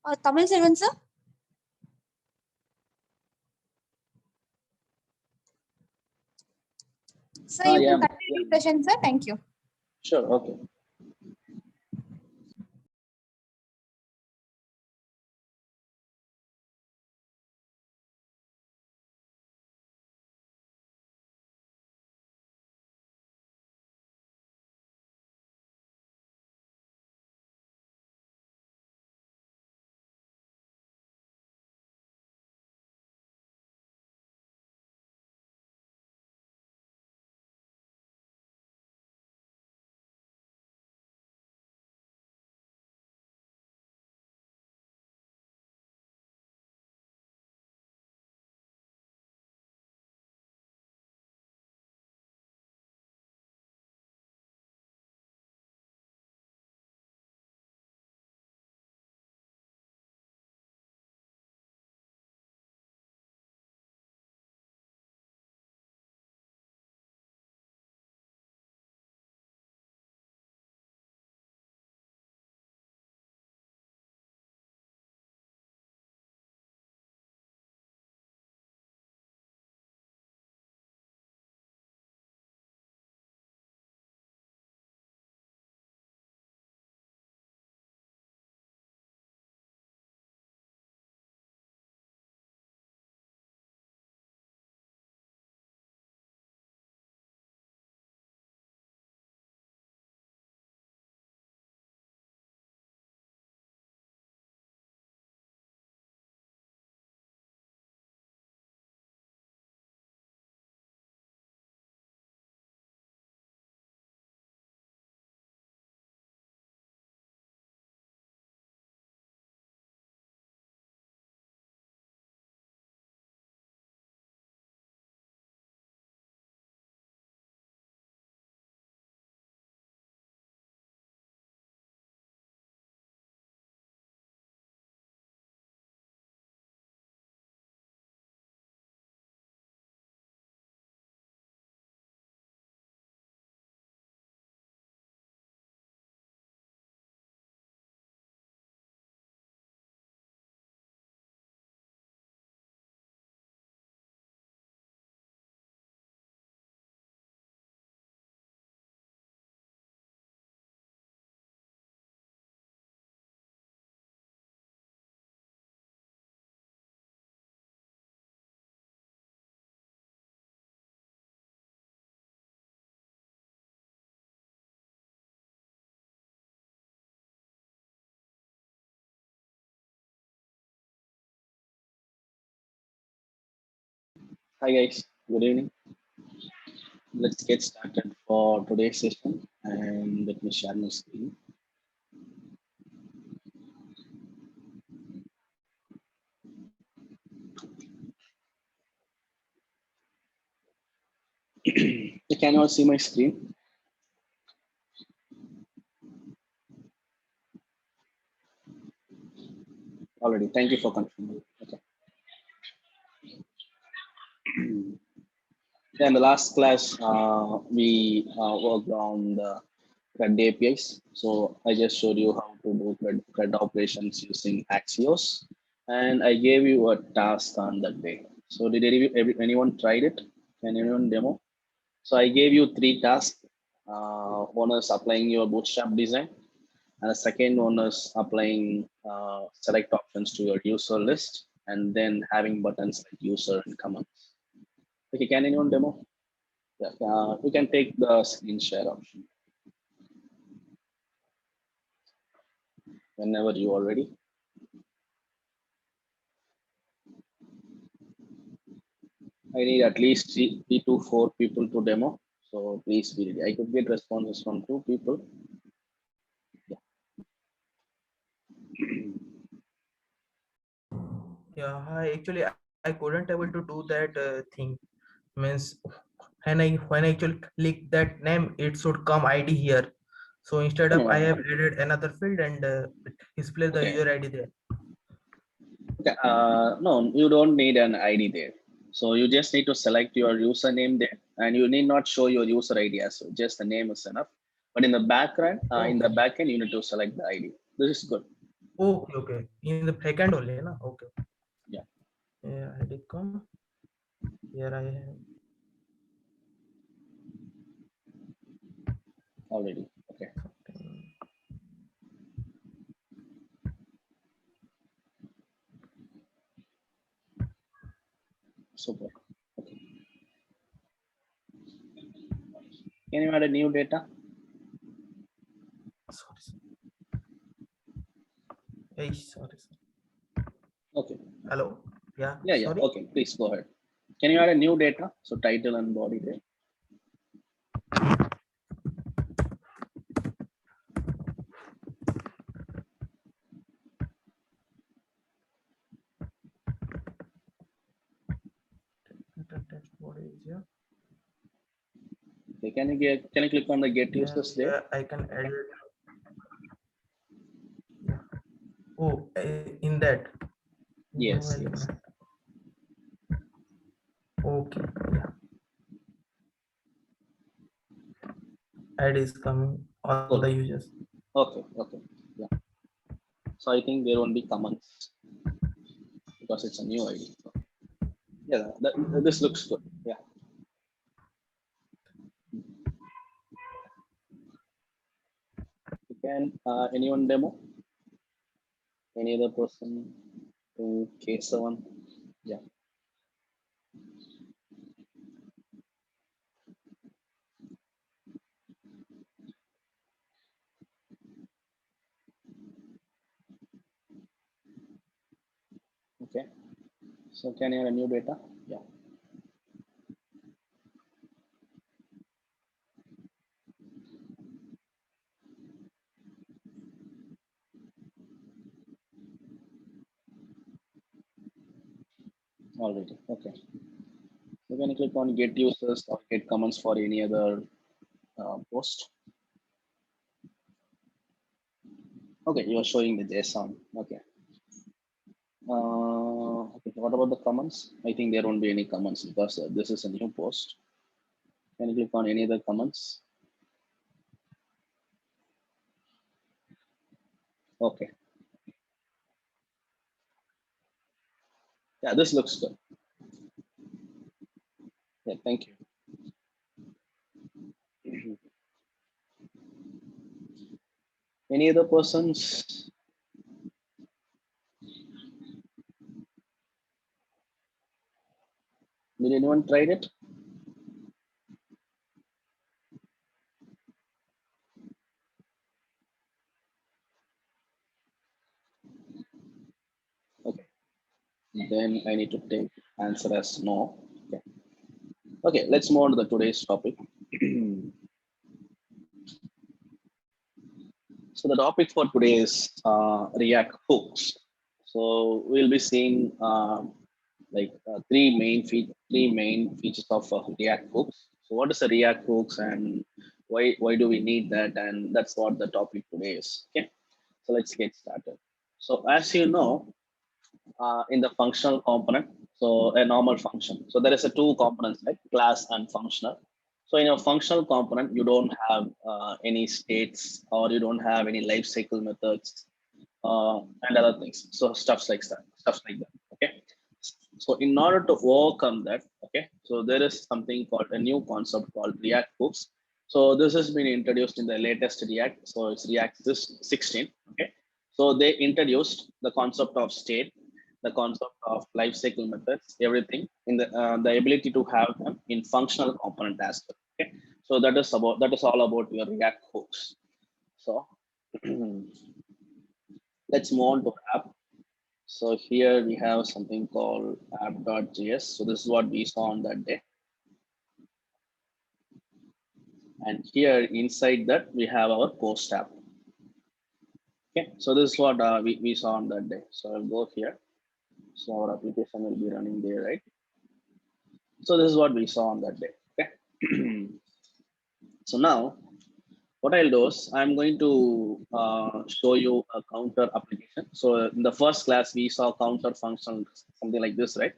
Tamil Selvan, sir. Sir, you Yeah, can continue the session, sir. Thank you. sure. Okay. Hi guys, good evening. Let's get started for today's session and let me share my screen. Can you all see my screen? Already. Thank you for confirming. Okay. Yeah, in the last class, we worked on the CRUD APIs. So I just showed you how to do CRUD operations using Axios, and I gave you a task on that day. So did anyone tried it? Can anyone demo? So I gave you three tasks. One is applying your bootstrap design, and the second one is applying select options to your user list, and then having buttons like user and comments. Okay, can anyone demo? Yeah, you can take the screen share option whenever you are ready. I need at least three to four people to demo. So please be ready. I could get responses from two people. Yeah. Yeah, I couldn't able to do that thing. Means when I actually click that name, it should come ID here. So instead of I have added another field and display the Okay. user ID there. Okay. No, you don't need an ID there. So you just need to select your username there, and you need not show your user ID as well. Just the name is enough. But in the background, in the Okay. backend, you need to select the ID. This is good. Okay, okay. In the backend only, na? Okay. Yeah, Yeah, ID come. Here I have. already. Okay, Something. super. Okay. Can you add a new data? Sorry, sir. Hey, sorry, sir. Okay. Hello. Yeah, Yeah, yeah. sorry. Okay, please go ahead. Can you add a new data? So title and body there. What is here? Okay, can you click on the get Yeah, users there? yeah, I can edit. Yeah. Oh, in that new Yes, yes. element. Okay. Yeah. Ad is coming. All the Cool. users. Okay, okay. Yeah. So I think there won't be comments because it's a new ID. Yeah, this looks good. Yeah. You can anyone demo? Any other person to K7? Yeah. Okay. So can you add a new data? Yeah. Already. Okay. So can you click on get users or get comments for any other post? Okay, you are showing the JSON. Okay. Okay. What about the comments? I think there won't be any comments because this is a new post. Can you click on any other comments? Okay. Yeah, this looks good. Yeah, thank you. Any other persons? Did anyone tried it? Okay. Then I need to take answer as no. Okay. Okay, let's move on to the today's topic. So the topic for today is React hooks. So we'll be seeing three main features of React hooks. So what is a React hooks and why do we need that? And that's what the topic today is. Okay, so let's get started. So as you know, in the functional component, so a normal function. So there is a two components like class and functional. So in a functional component, you don't have any states or you don't have any life cycle methods and other things. So stuff like that. Okay. So in order to overcome that, okay, so there is something called a new concept called React hooks. So this has been introduced in the latest React. So it's React 16. Okay. So they introduced the concept of state, the concept of life cycle methods, everything in the ability to have them in functional component as well. Okay. So that is all about your React hooks. So let's move on to app. So here we have something called app.js. So this is what we saw on that day. And here inside that we have our post app. Okay, so this is what we saw on that day. So I'll go here. So our application will be running there, right? So this is what we saw on that day. Okay. So now what I'll do is I'm going to show you a counter application. So in the first class, we saw counter function, something like this, right?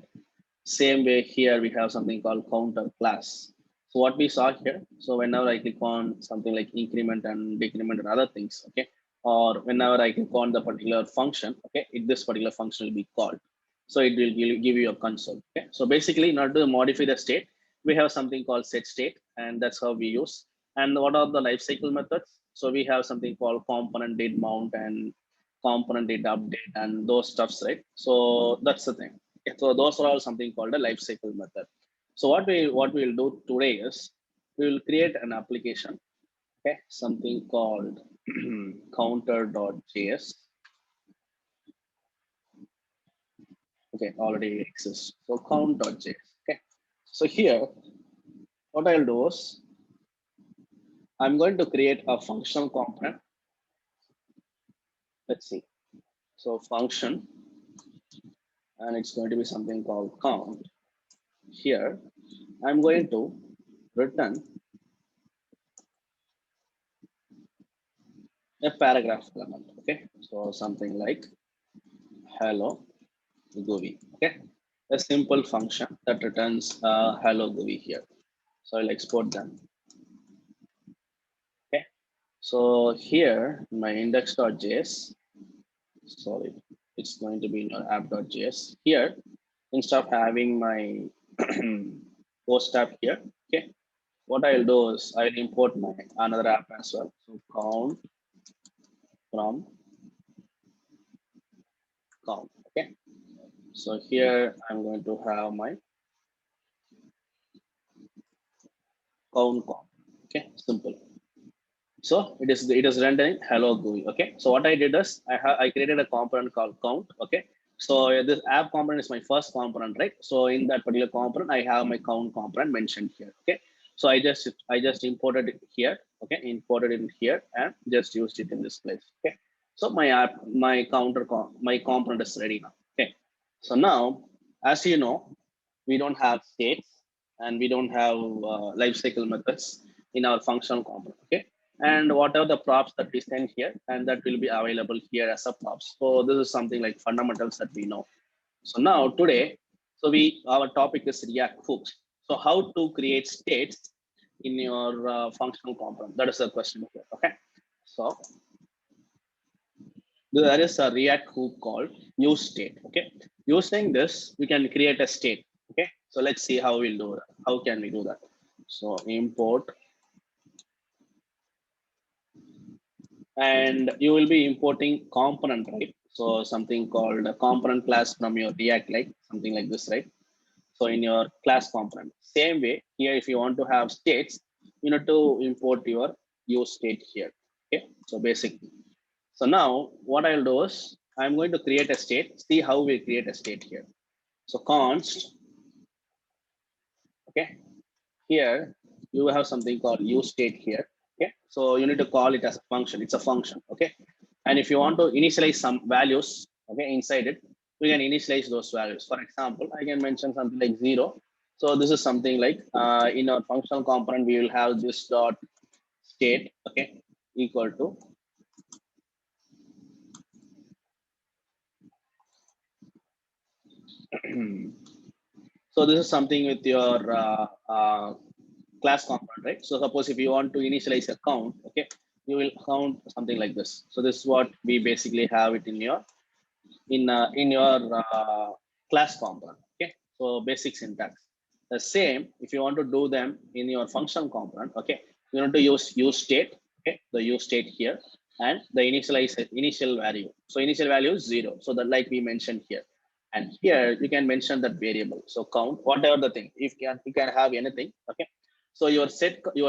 Same way here, we have something called counter class. So what we saw here, so whenever I click on something like increment and decrement and other things, okay, or whenever I can call the particular function, okay, this particular function will be called. So it will give you a console. Okay. So basically, in order to modify the state, we have something called set state, and that's how we use. And what are the lifecycle methods? So we have something called component date mount and component date update and those stuffs, right? So that's the thing. Okay, so those are all something called a lifecycle method. So what we will do today is we will create an application, okay, something called counter.js. Okay, already exists. So count.js. Okay. So here, what I'll do is I'm going to create a functional component. Let's see. So function, and it's going to be something called count. Here, I'm going to return a paragraph element. Okay. So something like hello GUI. Okay. A simple function that returns hello GUI here. So I'll export them. Okay. So here, my index.js, sorry, it's going to be in your app.js. Here, instead of having my post app here, okay, what I'll do is I'll import my another app as well. So count from count. Okay. So here I'm going to have my count. Okay, simple. So it is rendering hello GUI. Okay. So what I did is I created a component called count. Okay. So this app component is my first component, right? So in that particular component, I have my count component mentioned here. Okay. So I just imported it here. Okay, imported it here and just used it in this place. Okay. So my app, my component is ready now. Okay. So now, as you know, we don't have states and we don't have life cycle methods in our functional component. Okay. And what are the props that we send here, and that will be available here as a props. So this is something like fundamentals that we know. So now today, so our topic is React hooks. So how to create states in your functional component? That is the question here. Okay. So there is a React hook called use state. Okay. Using this, we can create a state. Okay. So let's see how we'll do that. How can we do that? So import, and you will be importing component, right? So something called a component class from your React, like something like this, right? So in your class component, same way here, if you want to have states, you need to import your use state here. Okay. So basically, so now what I'll do is I'm going to create a state. See how we create a state here. So const, okay. Here you have something called use state here. Okay. So you need to call it as a function. It's a function. Okay. And if you want to initialize some values, okay, inside it, we can initialize those values. For example, I can mention something like 0. So this is something like in our functional component, we will have this dot state, okay, equal to so this is something with your class component, right? So suppose if you want to initialize a count, okay, you will count something like this. So this is what we basically have it in your class component. Okay, so basic syntax. The same if you want to do them in your function component. Okay, you want to use state. Okay, the use state here and the initial value. So initial value is 0. So that like we mentioned here. And here you can mention that variable. So count whatever the thing. If you can have anything. Okay. So your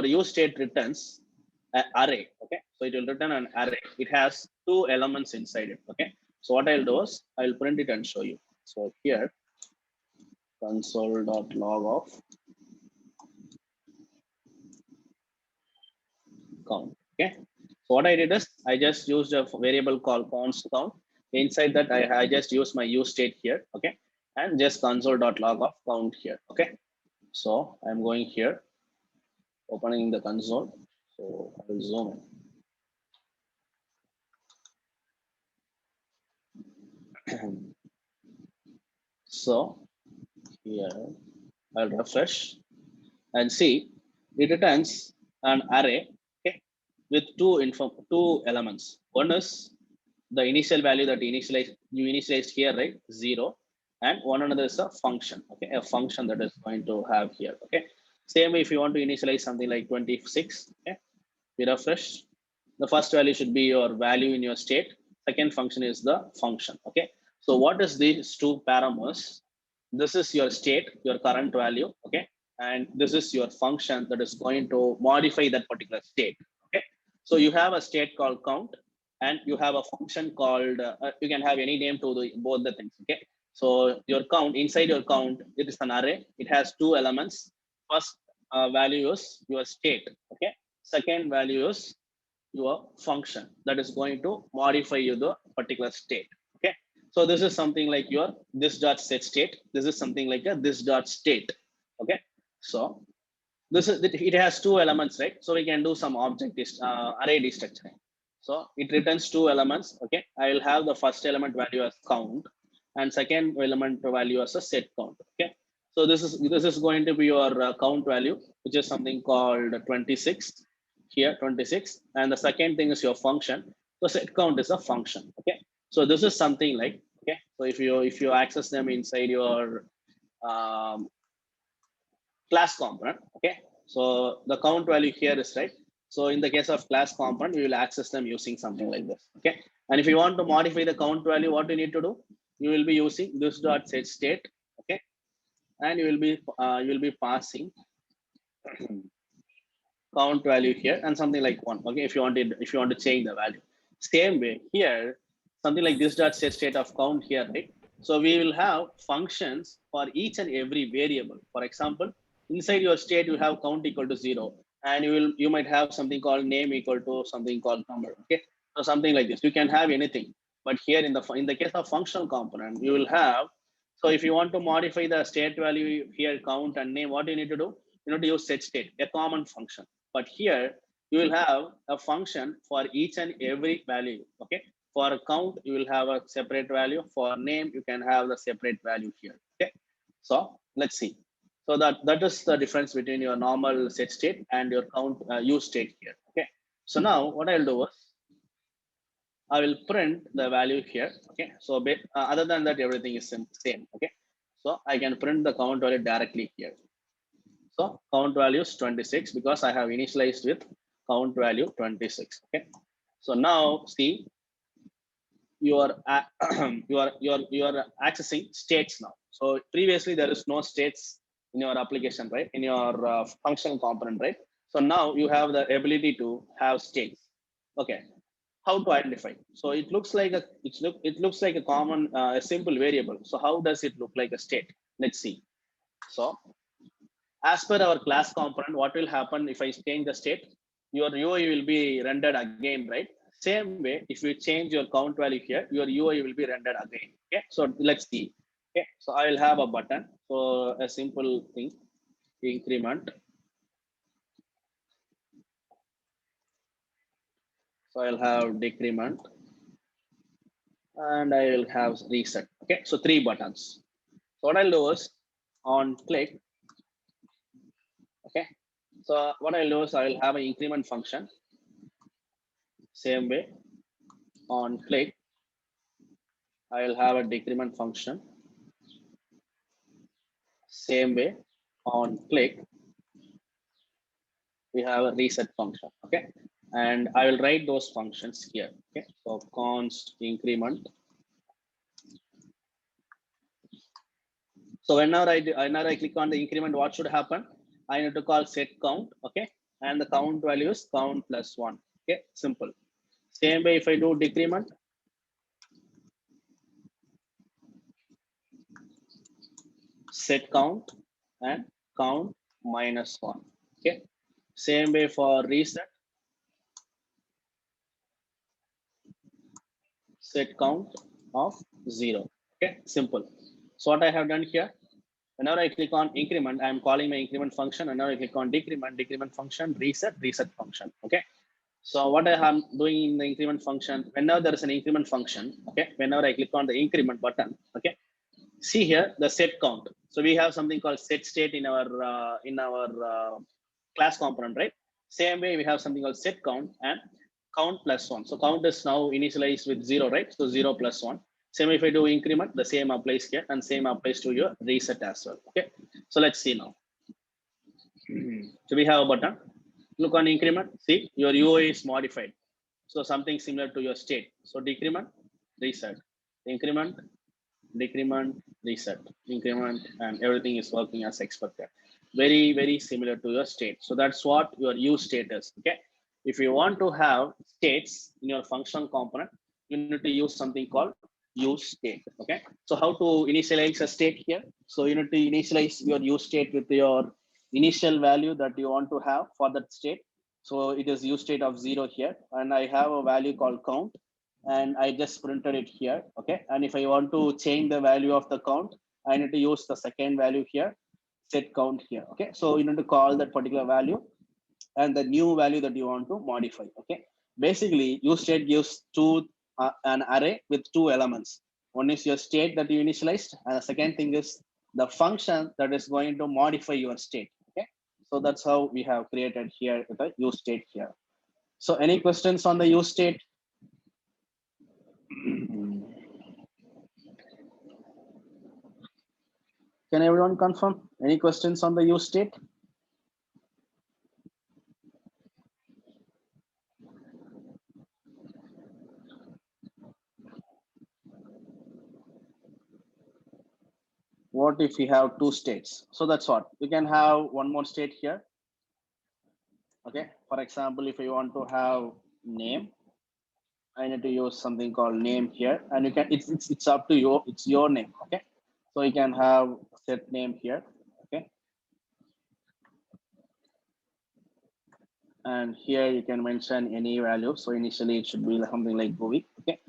use state returns an array. Okay. So it will return an array. It has two elements inside it. Okay. So what I'll do is I'll print it and show you. So here console.log of count. Okay. So what I did is I just used a variable called const count. Inside that I just use my use state here. Okay. And just console.log of count here. Okay. So I'm going here, opening the console. So I will zoom in. So here I'll refresh and see it returns an array. Okay. with two elements. One is the initial value that you initialized here, right? 0. And one another is a function, okay? A function that is going to have here, okay? Same way, if you want to initialize something like 26, okay? We refresh. The first value should be your value in your state. Second function is the function, okay? So what is these two parameters? This is your state, your current value, okay? And this is your function that is going to modify that particular state, okay? So you have a state called count, and you have a function called, you can have any name to both the things, okay? So your count, inside your count, it is an array. It has two elements. First value is your state, okay? Second value is your function that is going to modify you the particular state, okay? So this is something like your this dot set state. This is something like a this dot state, okay? So this is it has two elements, right? So we can do some object array destructuring. So it returns two elements, okay? I will have the first element value as count and second element value as a set count, okay? So this is going to be your count value, which is something called 26 here, 26, and the second thing is your function. So set count is a function, okay? So this is something like, okay, so if you access them inside your um, class component, okay? So the count value here is right. So in the case of class component, we will access them using something like this, okay? And if you want to modify the count value, what you need to do? You will be using this dot set state, okay? And you will be passing count value here and something like 1, okay? If you want to change the value. Same way here, something like this dot set state of count here, right? So we will have functions for each and every variable. For example, inside your state you have count equal to 0, and you might have something called name equal to something called number, okay? So something like this, you can have anything. But here in the case of functional component, you will have, so if you want to modify the state value here, count and name, what do you need to do? You need to use set state, a common function. But here you will have a function for each and every value, okay? For count, you will have a separate value. For name, you can have the separate value here, okay? So let's see. So that is the difference between your normal set state and your count use state here, okay? So now what I'll do is I will print the value here, okay? So other than that, everything is same, okay? So I can print the count value directly here. So count value is 26 because I have initialized with count value 26, okay? So now see, you are you are accessing states now. So previously there is no states in your application, right? In your functional component, right? So now you have the ability to have states, okay? How to identify? So it looks like a common a simple variable. So how does it look like a state? Let's see. So as per our class component, what will happen if I change the state? Your UI will be rendered again, right? Same way, if you change your count value here, your UI will be rendered again. Okay, so let's see. Okay, so I will have a button. So a simple thing, increment. So I'll have decrement and I will have reset. Okay, so 3 buttons. So what I'll do is on click. Okay, so what I'll do is I will have an increment function. Same way, on click, I will have a decrement function. Same way, on click, we have a reset function. Okay, and I will write those functions here. Okay, so const increment. So whenever I click on the increment, what should happen? I need to call set count. Okay, and the count value is count plus 1. Okay, simple. Same way, if I do decrement, set count and count minus 1. Okay, same way for reset, set count of 0. Okay, simple. So what I have done here, whenever I click on increment, I'm calling my increment function. Whenever I click on decrement function, reset function. Okay. So what I am doing in the increment function, whenever there is an increment function, okay, whenever I click on the increment button, okay, see here the set count. So we have something called set state in our class component, right? Same way we have something called set count and count plus one. So count is now initialized with zero, right? So zero plus one. Same if I do increment, the same applies here and same applies to your reset as well. Okay. So let's see now. So we have a button. Look on increment. See your UI is modified. So something similar to your state. So decrement, reset, increment, decrement, reset, increment, and everything is working as expected. Very, very similar to your state. So that's what your use state is. Okay. If you want to have states in your functional component, you need to use something called use state. Okay. So how to initialize a state here? So you need to initialize your use state with your initial value that you want to have for that state. So it is use state of zero here, and I have a value called count, and I just printed it here. Okay. And if I want to change the value of the count, I need to use the second value here, set count here. Okay. So you need to call that particular value and the new value that you want to modify. Okay. Basically, use state gives an array with two elements. One is your state that you initialized, and the second thing is the function that is going to modify your state. Okay. So that's how we have created here the use state here. So any questions on the use state? Can everyone confirm? Any questions on the use state? What if we have two states? So that's what we can have one more state here. Okay. For example, if you want to have name, I need to use something called name here, and you can it's up to you. It's your name. Okay. So you can have set name here. Okay. And here you can mention any value. So initially it should be something like GUI. Okay.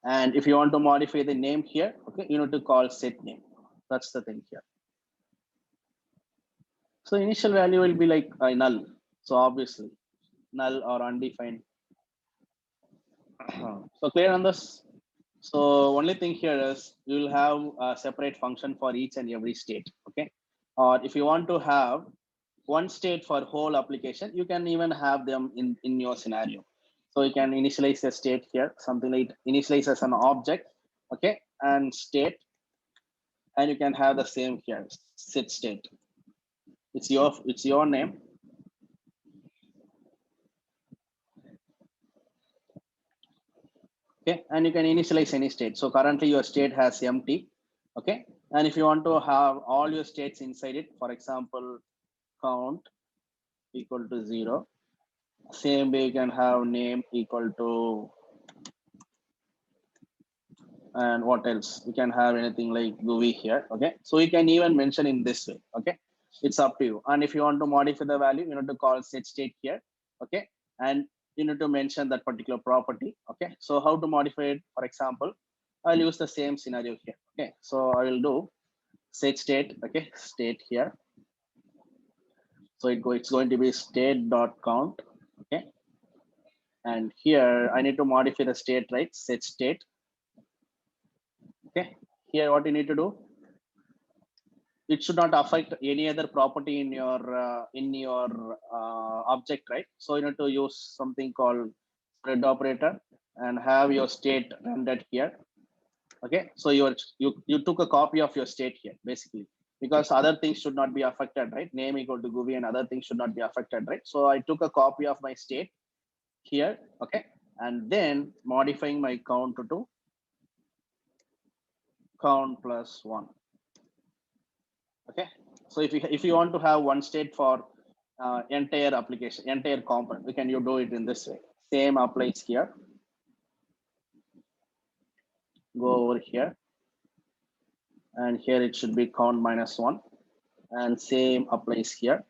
And if you want to modify the name here, okay, you need to call set name. That's the thing here. So initial value will be like null. So obviously null or undefined. So clear on this? So only thing here is you will have a separate function for each and every state. Okay. Or if you want to have one state for whole application, you can even have them in your scenario. So you can initialize a state here, something like initialize as an object. Okay. And state, and you can have the same here, set state. It's your name. Okay. And you can initialize any state. So currently your state has empty. Okay. And if you want to have all your states inside it, for example, count equal to 0. Same way you can have name equal to, and what else? You can have anything like GUI here. Okay. So you can even mention in this way. Okay. It's up to you. And if you want to modify the value, you need to call set state here. Okay. And you need to mention that particular property. Okay. So how to modify it? For example, I'll use the same scenario here. Okay. So I will do set state. Okay. State here. So it's going to be state.count. Okay. And here I need to modify the state, right? Set state. Okay. Here what you need to do, it should not affect any other property in your object, right? So you need to use something called spread operator and have your state rendered here. Okay. So you took a copy of your state here basically, because other things should not be affected, right? Name equal to GUI and other things should not be affected, right? So I took a copy of my state here. Okay. And then modifying my count to count plus 1. Okay. So if you want to have one state for entire application, entire component, we can you do it in this way. Same applies here. Go over here, and here it should be count minus 1, and same applies here,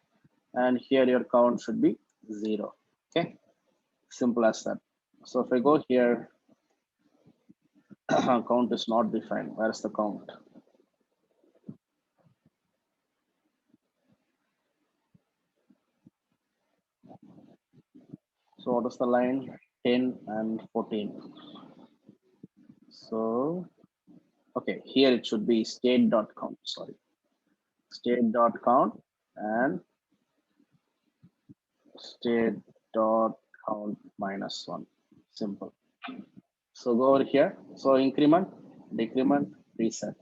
and here your count should be 0. Okay. Simple as that. So if I go here, count is not defined. Where's the count? So what is the line? 10 and 14. So, okay, here it should be state.count, sorry. State.count, and state dot count minus one. Simple. So go over here. So increment, decrement, reset.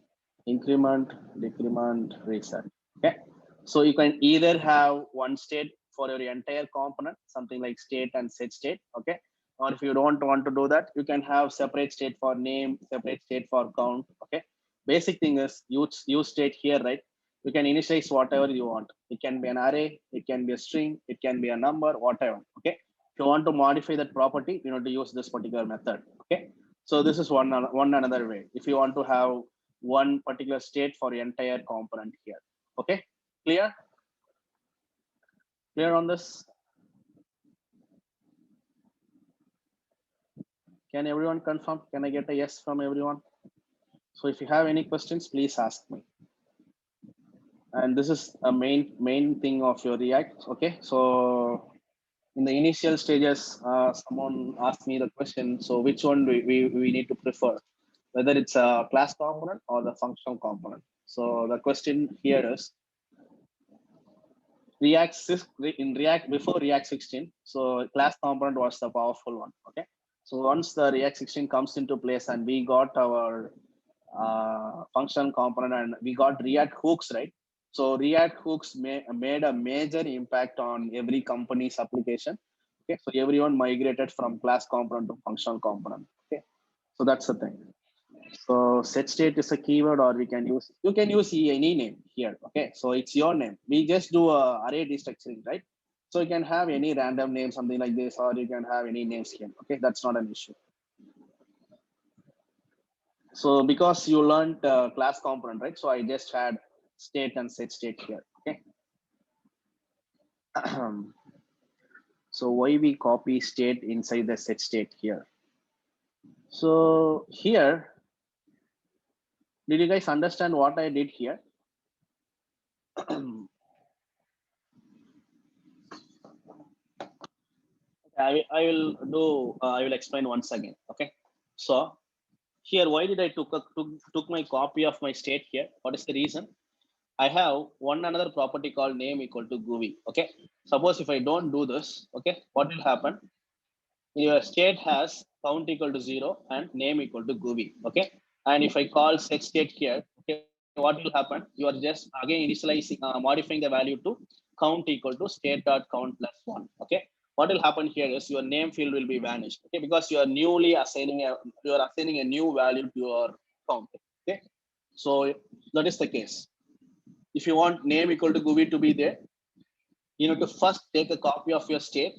Increment, decrement, reset. Okay. So you can either have one state for your entire component, something like state and set state. Okay. Or if you don't want to do that, you can have separate state for name, separate state for count. Okay. Basic thing is use state here, right? You can initialize whatever you want. It can be an array, it can be a string, it can be a number, whatever. Okay. If you want to modify that property, you need to use this particular method. Okay. So this is one another way. If you want to have one particular state for the entire component here. Okay. Clear? Clear on this? Can everyone confirm? Can I get a yes from everyone? So if you have any questions, please ask me. And this is a main thing of your React. Okay. So in the initial stages, someone asked me the question. So which one we need to prefer, whether it's a class component or the functional component. So the question here is in React before React 16. So class component was the powerful one. Okay. So once the React 16 comes into place and we got our function component and we got React hooks, right? So React hooks made a major impact on every company's application. Okay. So everyone migrated from class component to functional component. Okay. So that's the thing. So set state is a keyword, or you can use any name here. Okay, so it's your name. We just do a array destructuring, right? So you can have any random name, something like this, or you can have any names here. Okay, that's not an issue. So because you learned class component, right? So I just had state and set state here. Okay. So why we copy state inside the set state here? So here, did you guys understand what I did here? I will explain once again. Okay. So here, why did I took my copy of my state here? What is the reason? I have one another property called name equal to GUI. Okay. Suppose if I don't do this, okay, what will happen? Your state has count equal to 0 and name equal to GUI. Okay. And if I call set state here, okay, what will happen? You are just again initializing, modifying the value to count equal to state dot count plus 1. Okay. What will happen here is your name field will be vanished. Okay. Because you are assigning a new value to your count. Okay. So that is the case. If you want name equal to GUI to be there, you need to first take a copy of your state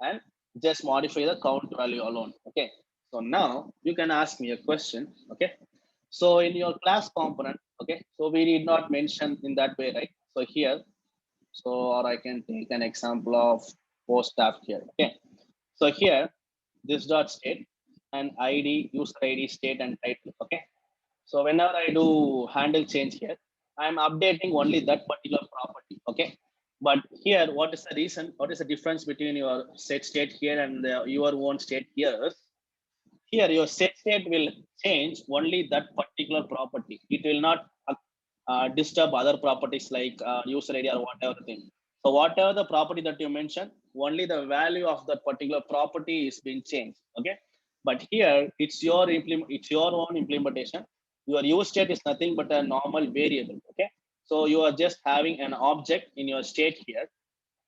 and just modify the count value alone. Okay. So now you can ask me a question. Okay. So in your class component, okay, so we did not mention in that way, right? So here, so or I can take an example of post staff here. Okay. So here, this dot state and ID, user ID, state and title. Okay. So whenever I do handle change here, I'm updating only that particular property. Okay. But here, what is the reason? What is the difference between your set state here and your own state here? Here, your set state will change only that particular property. It will not disturb other properties like user ID or whatever thing. So whatever the property that you mentioned, only the value of that particular property is being changed. Okay. But here, it's your own implementation. Your use state is nothing but a normal variable. Okay. So you are just having an object in your state here.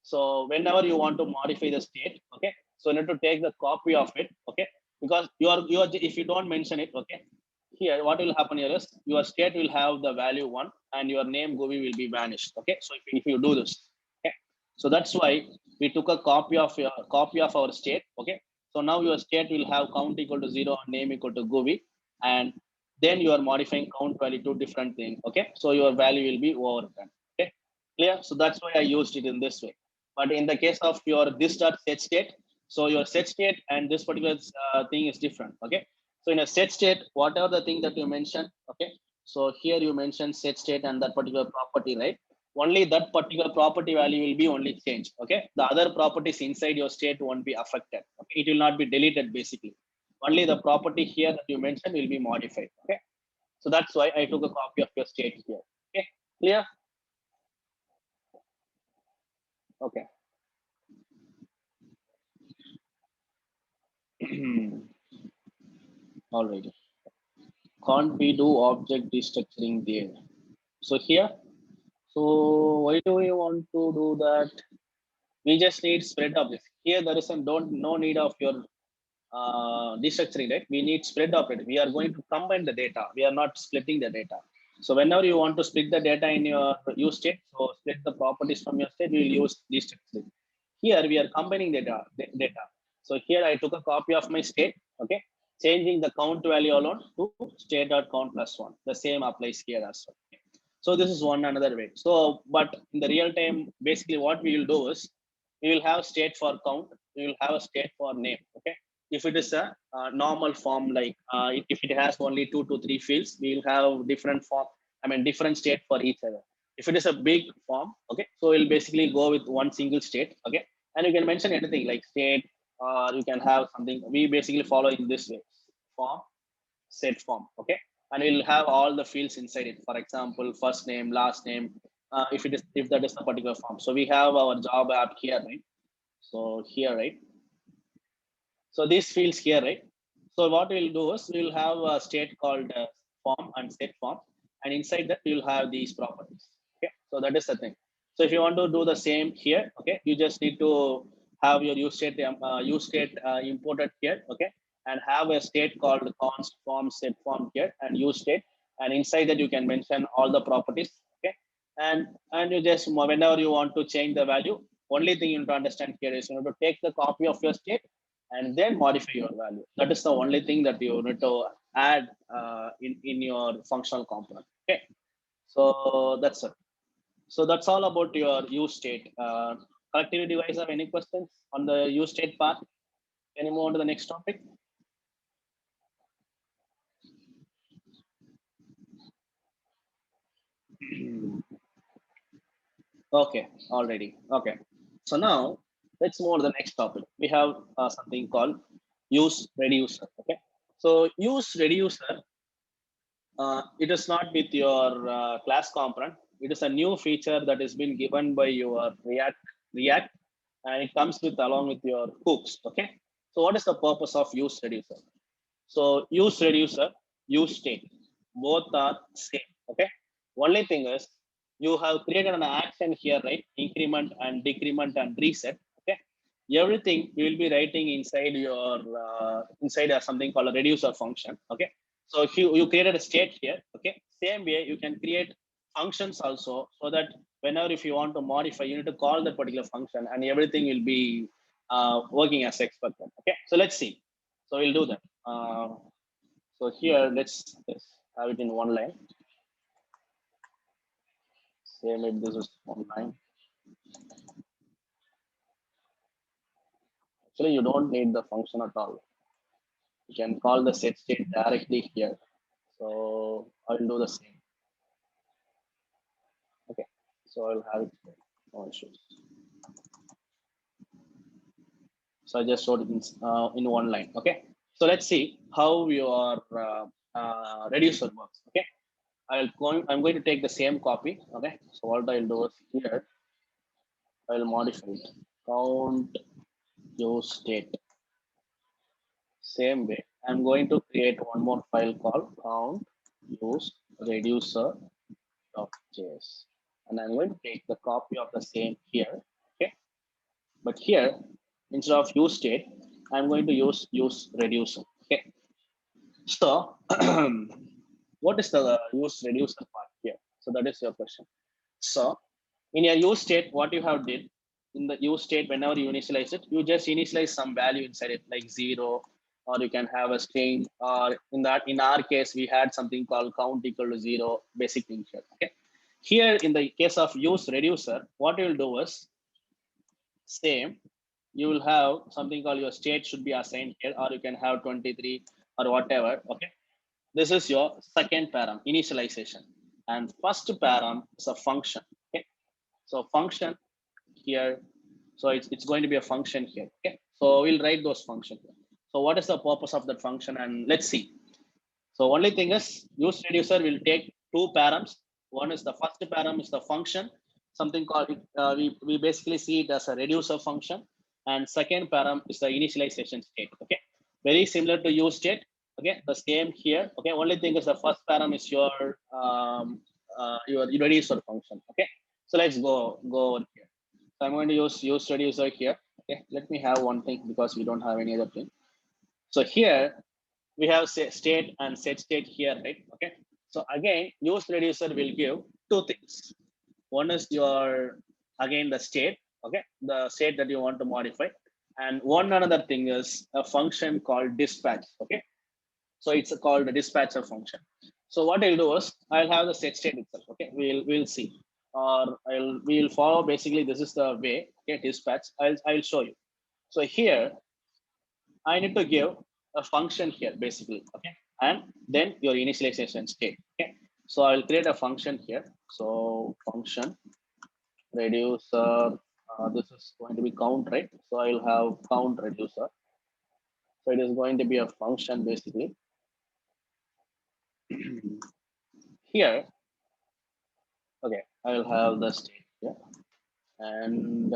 So whenever you want to modify the state, okay, so you need to take the copy of it, okay, because you are if you don't mention it, okay, here what will happen here is your state will have the value 1 and your name GUI will be vanished. Okay, so if you do this, okay, so that's why we took a copy of our state. Okay, so now your state will have count equal to 0 and name equal to GUI, and then you are modifying count value to different thing. Okay, so your value will be overwritten. Okay, clear? So that's why I used it in this way. But in the case of your this dot set state, so your set state and this particular thing is different. Okay, so in a set state, whatever the thing that you mentioned, okay, so here you mentioned set state and that particular property, right? Only that particular property value will be only changed. Okay, the other properties inside your state won't be affected. Okay, it will not be deleted basically. Only the property here that you mentioned will be modified. Okay, so that's why I took a copy of your state here. Okay, clear? Okay. All right. Can't we do object destructuring there? So here, so why do we want to do that? We just need spread of this. Here there is no need of your destructuring, right? We need spread operator. We are going to combine the data. We are not splitting the data. So whenever you want to split the data in your use state, so split the properties from your state, we will use destructuring. Here we are combining data. So here I took a copy of my state, okay, changing the count value alone to state.count plus one. The same applies here as well. So this is one another way. So, but in the real time, basically what we will do is we will have state for count, we will have a state for name. Okay. If it is a normal form, like if it has only 2 to 3 fields, we will have different form, I mean different state for each other. If it is a big form, okay, so we'll basically go with one single state, okay, and you can mention anything like state, or you can have something. We basically follow in this way: form, set form, okay, and we'll have all the fields inside it. For example, first name, last name, if that is the particular form. So we have our job app here, right? So here, right? So these fields here, right? So what we'll do is we'll have a state called form and set form, and inside that we'll have these properties. Okay, so that is the thing. So if you want to do the same here, okay, you just need to have your use state imported here, okay, and have a state called const form set form here and use state, and inside that you can mention all the properties, okay, and you just whenever you want to change the value, only thing you need to understand here is you need to take the copy of your state and then modify your value. That is the only thing that you need to add in your functional component. Okay, so that's it. So that's all about your use state. Connectivity device have any questions on the use state part? Can you move on to the next topic? Okay, already. Okay. So now let's move on to the next topic. We have something called use reducer. Okay. So use reducer, it is not with your class component. It is a new feature that has been given by your React, and it comes with along with your hooks. Okay. So what is the purpose of use reducer? So use reducer, use state, both are same. Okay. Only thing is you have created an action here, right? Increment and decrement and reset. Okay. Everything you will be writing inside your inside something called a reducer function. Okay. So if you created a state here, okay. Same way you can create functions also, so that whenever if you want to modify, you need to call that particular function, and everything will be working as expected. Okay. So let's see. So we'll do that. So here, let's have it in one line. Say maybe this is one line. Actually, you don't need the function at all. You can call the set state directly here. So I'll do the same. Okay. So I'll have it here. No issues. So I just showed it in one line. Okay. So let's see how your reducer works. Okay. I'm going to take the same copy. Okay. So what I'll do is here, I'll modify it. Count use state. Same way, I'm going to create one more file called count use reducer.js, and I'm going to take the copy of the same here. Okay, but here instead of use state, I'm going to use reducer. Okay, so what is the use reducer part here? So that is your question. So in your use state, what you have did in the use state, whenever you initialize it, you just initialize some value inside it, like 0, or you can have a string, or in our case, we had something called count equal to 0, basic thing here. Okay. Here in the case of use reducer, what you will do is same. You will have something called your state should be assigned here, or you can have 23 or whatever. Okay. This is your second param, initialization. And first param is a function. Okay. So function here, so it's going to be a function here. Okay, so we'll write those functions. So what is the purpose of that function? And let's see. So only thing is use reducer will take two params. One is the first param is the function, something called we basically see it as a reducer function, and second param is the initialization state. Okay, very similar to use state. Okay, the same here. Okay, only thing is the first param is your reducer function. Okay, so let's go over here. So I'm going to use reducer here. Okay, let me have one thing because we don't have any other thing. So here we have state and set state here, right? Okay. So again, use reducer will give two things. One is your again the state, okay, the state that you want to modify, and one another thing is a function called dispatch. Okay, so it's called a dispatcher function. So what I'll do is I'll have the set state itself. Okay, we'll see, or we'll follow. Basically, this is the way. Okay, dispatch. I'll show you. So here I need to give a function here basically, okay, and then your initialization state. Okay, so I'll create a function here. So function reducer. This is going to be count, right? So I'll have count reducer. So it is going to be a function basically. Here, okay, I'll have the state here and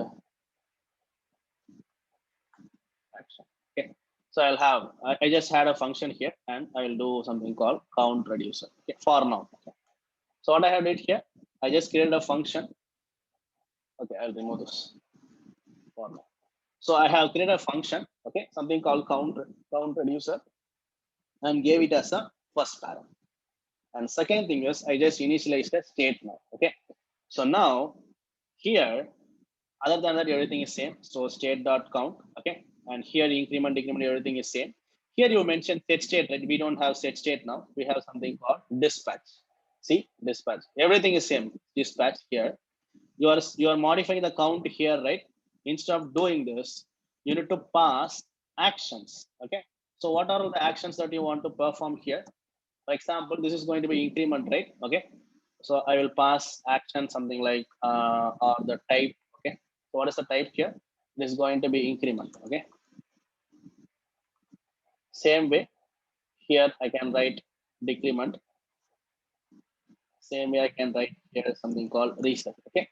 action. Okay, so I'll have I just had a function here and I'll do something called count reducer. Okay, for now. Okay. So what I have did here, I just created a function. Okay, I'll remove this for now. So I have created a function, okay, something called count reducer, and gave it as a first param. And second thing is I just initialized the state now. Okay. So now here, other than that, everything is same. So state dot count. Okay. And here increment, decrement, everything is same. Here you mentioned set state, right? We don't have set state now. We have something called dispatch. See, dispatch. Everything is same. Dispatch here. You are modifying the count here, right? Instead of doing this, you need to pass actions. Okay. So what are the actions that you want to perform here? For example, this is going to be increment, right? Okay. So I will pass action something like or the type. Okay. So what is the type here? This is going to be increment. Okay. Same way here I can write decrement. Same way I can write here something called reset. Okay.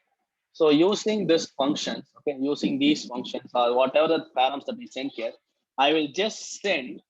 So using this functions, okay, using these functions or whatever the params that we send here, I will just send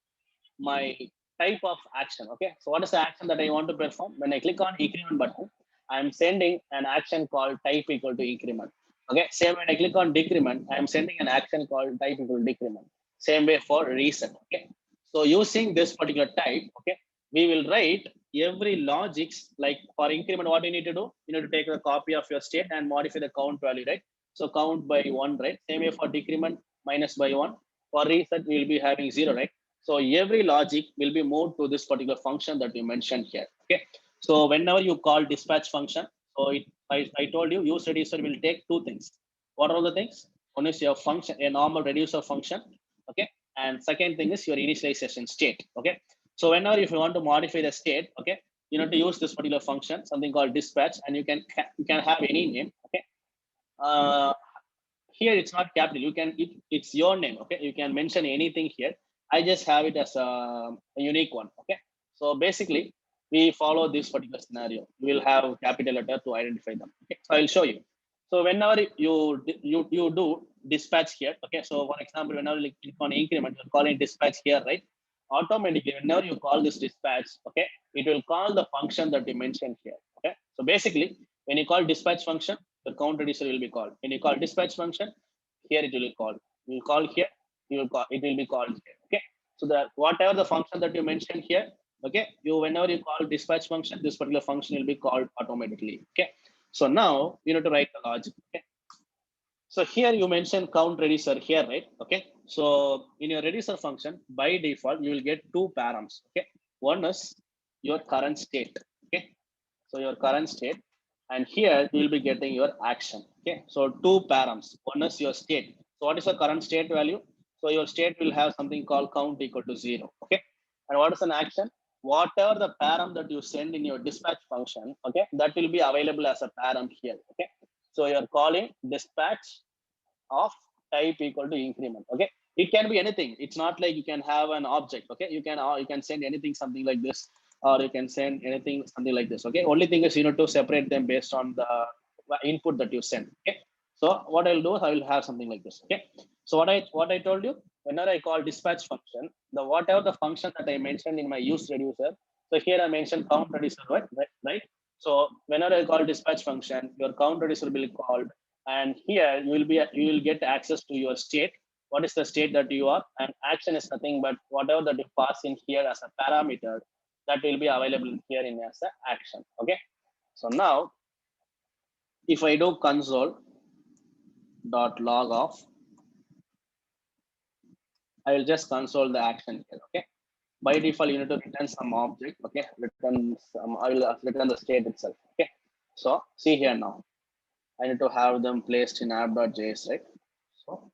my type of action. Okay, so what is the action that I want to perform? When I click on increment button, I'm sending an action called type equal to increment. Okay, same when I click on decrement, I'm sending an action called type equal to decrement. Same way for reset. Okay, so using this particular type, okay, we will write every logics. Like for increment, what you need to do, you need to take a copy of your state and modify the count value, right? So count by one, right? Same way for decrement, minus by one. For reset, we will be having zero, right? So every logic will be moved to this particular function that we mentioned here. Okay. So whenever you call dispatch function, so I told you use reducer will take two things. What are the things? One is your function, a normal reducer function. Okay. And second thing is your initialization state. Okay. So whenever if you want to modify the state, okay, you need to use this particular function, something called dispatch, and you can have any name. Okay. Uh, Here it's not capital. It's your name. Okay, you can mention anything here. I just have it as a unique one. Okay, so basically we follow this particular scenario. We will have capital letter to identify them. Okay, so I'll show you. So whenever you do dispatch here, okay, so for example, whenever you click on increment, you're calling dispatch here, right? Automatically whenever you call this dispatch, okay, it will call the function that you mentioned here. Okay, so basically when you call dispatch function, the count reducer will be called. When you call dispatch function, here it will be called. You will call here, you will call, it will be called here. Okay, so that whatever the function that you mentioned here, okay, you whenever you call dispatch function, this particular function will be called automatically. Okay, so now you need to write the logic. Okay, so here you mentioned count reducer here, right? Okay, so in your reducer function, by default you will get two params. Okay, one is your current state. Okay, so your current state, and here you will be getting your action. Okay, so two params. One is your state. So what is the current state value? So your state will have something called count equal to 0. Okay, and what is an action? Whatever the param that you send in your dispatch function, okay, that will be available as a param here. Okay, so you're calling dispatch of type equal to increment. Okay, it can be anything. It's not like you can have an object. Okay, you can send anything something like this, or you can send anything something like this. Okay, only thing is you need to separate them based on the input that you send. Okay, so what I'll do is I will have something like this. Okay, so what I told you, whenever I call dispatch function, the whatever the function that I mentioned in my use reducer. So here I mentioned count reducer, right? So whenever I call dispatch function, your count reducer will be called, and here you will get access to your state. What is the state that you are? And action is nothing but whatever that you pass in here as a parameter, that will be available here in as a action. Okay. So now if I do console dot log off, I will just console the action here. Okay. By default, you need to return some object. Okay. Return some. I will return the state itself. Okay. So see here now. I need to have them placed in app.js, right? So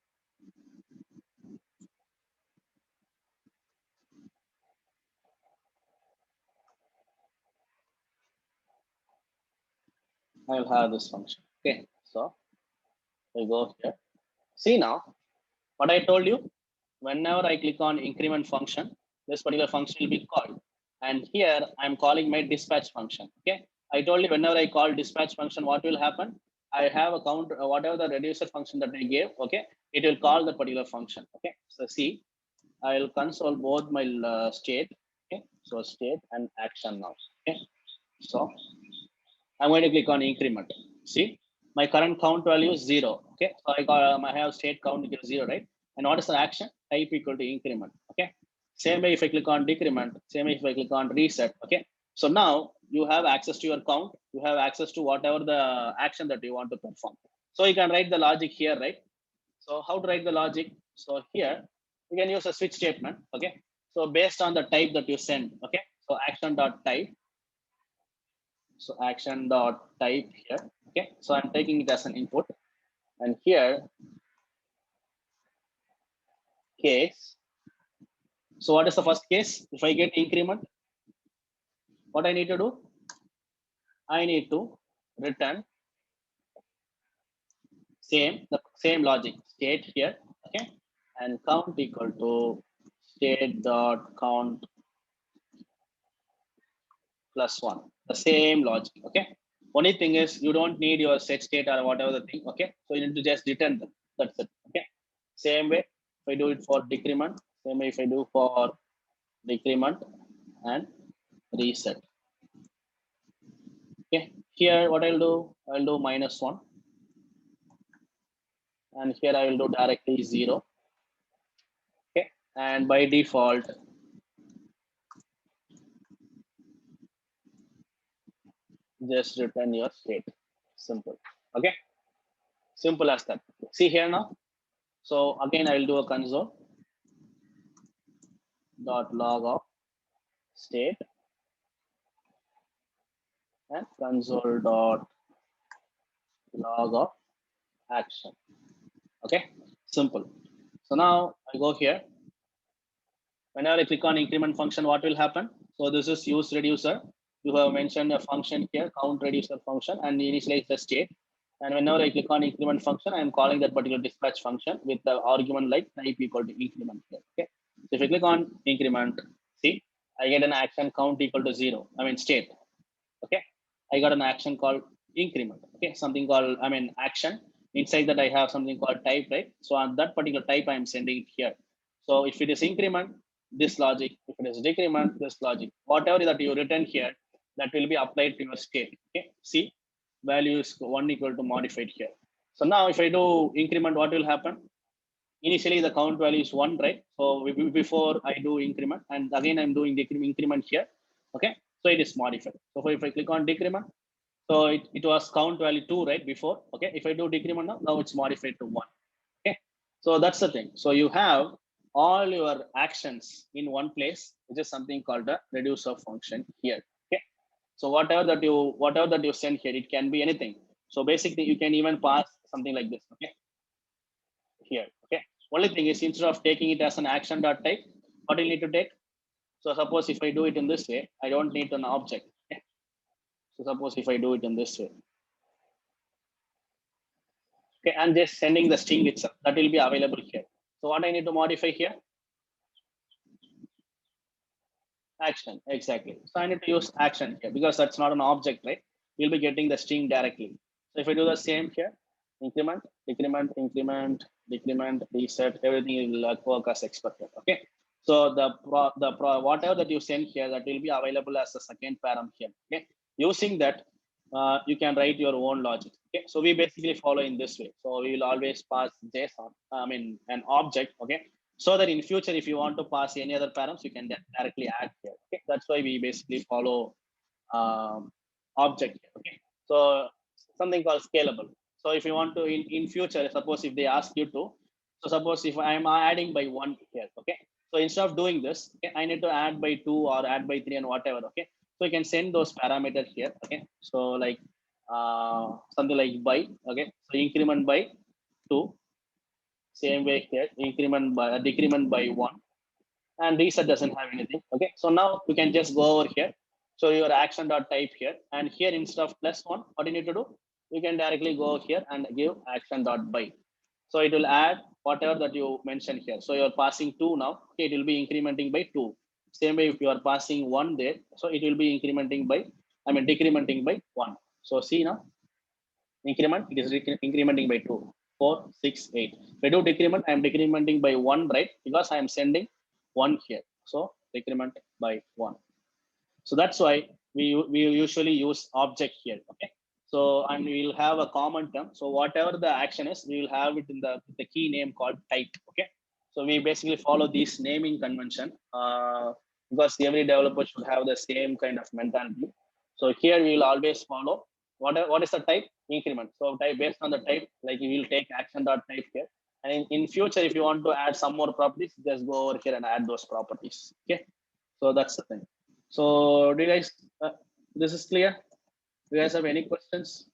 I will have this function. Okay. So we go here. See now what I told you. Whenever I click on increment function, this particular function will be called. And here I'm calling my dispatch function. Okay. I told you whenever I call dispatch function, what will happen? I have a count, whatever the reducer function that I gave. Okay. It will call the particular function. Okay. So see, I will console both my state. Okay. So state and action now. Okay. So I'm going to click on increment. See, my current count value is 0. Okay, so I have state count equal to 0, right? And what is the action? Type equal to increment. Okay, same way if I click on decrement, same way if I click on reset. Okay, so now you have access to your count, you have access to whatever the action that you want to perform. So you can write the logic here, right? So how to write the logic? So here you can use a switch statement. Okay, so based on the type that you send. Okay, so action dot type. So action dot type here. Okay, so I'm taking it as an input, and here case. So what is the first case? If I get increment, what I need to do? I need to return the same logic state here. Okay, and count equal to state dot count plus 1. The same logic. Okay. Only thing is you don't need your set state or whatever the thing. Okay. So you need to just return them. That's it. Okay. Same way if I do it for decrement, same way if I do for decrement and reset. Okay. Here what I'll do, I'll do -1. And here I will do directly 0. Okay. And by default, just return your state. Simple. Okay. Simple as that. See here now. So again, I will do a console dot log of state and console dot log of action. Okay, simple. So now I go here. Whenever I click on increment function, what will happen? So this is use reducer. You have mentioned a function here, count reducer function, and initialize the state. And whenever I click on increment function, I am calling that particular dispatch function with the argument like type equal to increment here. Okay. So if I click on increment, see, I get an action count equal to 0. I mean state. Okay. I got an action called increment. Okay. Something called, action. Inside that I have something called type, right? So on that particular type, I'm sending it here. So if it is increment, this logic, if it is decrement, this logic, whatever that you written here, that will be applied to your state. Okay. See, value is 1 equal to modified here. So now if I do increment, what will happen? Initially the count value is 1, right? So before I do increment, and again I'm doing increment here. Okay, so it is modified. So if I click on decrement, so it was count value 2, right, before. Okay, if I do decrement now it's modified to 1. Okay, so that's the thing. So you have all your actions in one place, which is something called a reducer function here. Okay, so whatever that you send here, it can be anything. So basically you can even pass something like this. Okay, here. Okay, only thing is instead of taking it as an action dot type, what you need to take? So suppose if I do it in this way, I don't need an object. Okay? So suppose if I do it in this way, okay, I'm just sending the string itself that will be available here. So what I need to modify here? Action, exactly. So I need to use action here because that's not an object, right? We'll be getting the string directly. So if I do the same here, increment, decrement, increment, decrement, reset, everything will work as expected. Okay. So whatever that you send here, that will be available as a second param here. Okay. Using that, you can write your own logic. Okay. So we basically follow in this way. So we will always pass JSON, I mean an object. Okay. So that in future, if you want to pass any other params, you can directly add here. Okay. That's why we basically follow object here. Okay. So something called scalable. So if you want to in future, suppose if they ask you to, so suppose if I am adding by one here, okay. So instead of doing this, okay, I need to add by two or add by three and whatever, okay. So you can send those parameters here, okay. So like something like by, okay. So increment by two, same way here, increment by decrement by one, and reset doesn't have anything. Okay, so now you can just go over here. So your action dot type here, and here instead of plus one, what you need to do, you can directly go here and give action dot by. So it will add whatever that you mentioned here. So you're passing two now. Okay, it will be incrementing by two. Same way if you are passing one there, so it will be incrementing by, I mean decrementing by one. So see now, increment, it is incrementing by 2, 4, 6, 8. If I do decrement, I am decrementing by 1, right? Because I am sending 1 here. So decrement by 1. So that's why we usually use object here. Okay. So and we will have a common term. So whatever the action is, we will have it in the key name called type. Okay. So we basically follow this naming convention because every developer should have the same kind of mentality. So here we will always follow what is the type increment. So type based on the type, like we will take action dot type here. And in future, if you want to add some more properties, just go over here and add those properties. Okay. So that's the thing. So, do you guys, this is clear? Do you guys have any questions?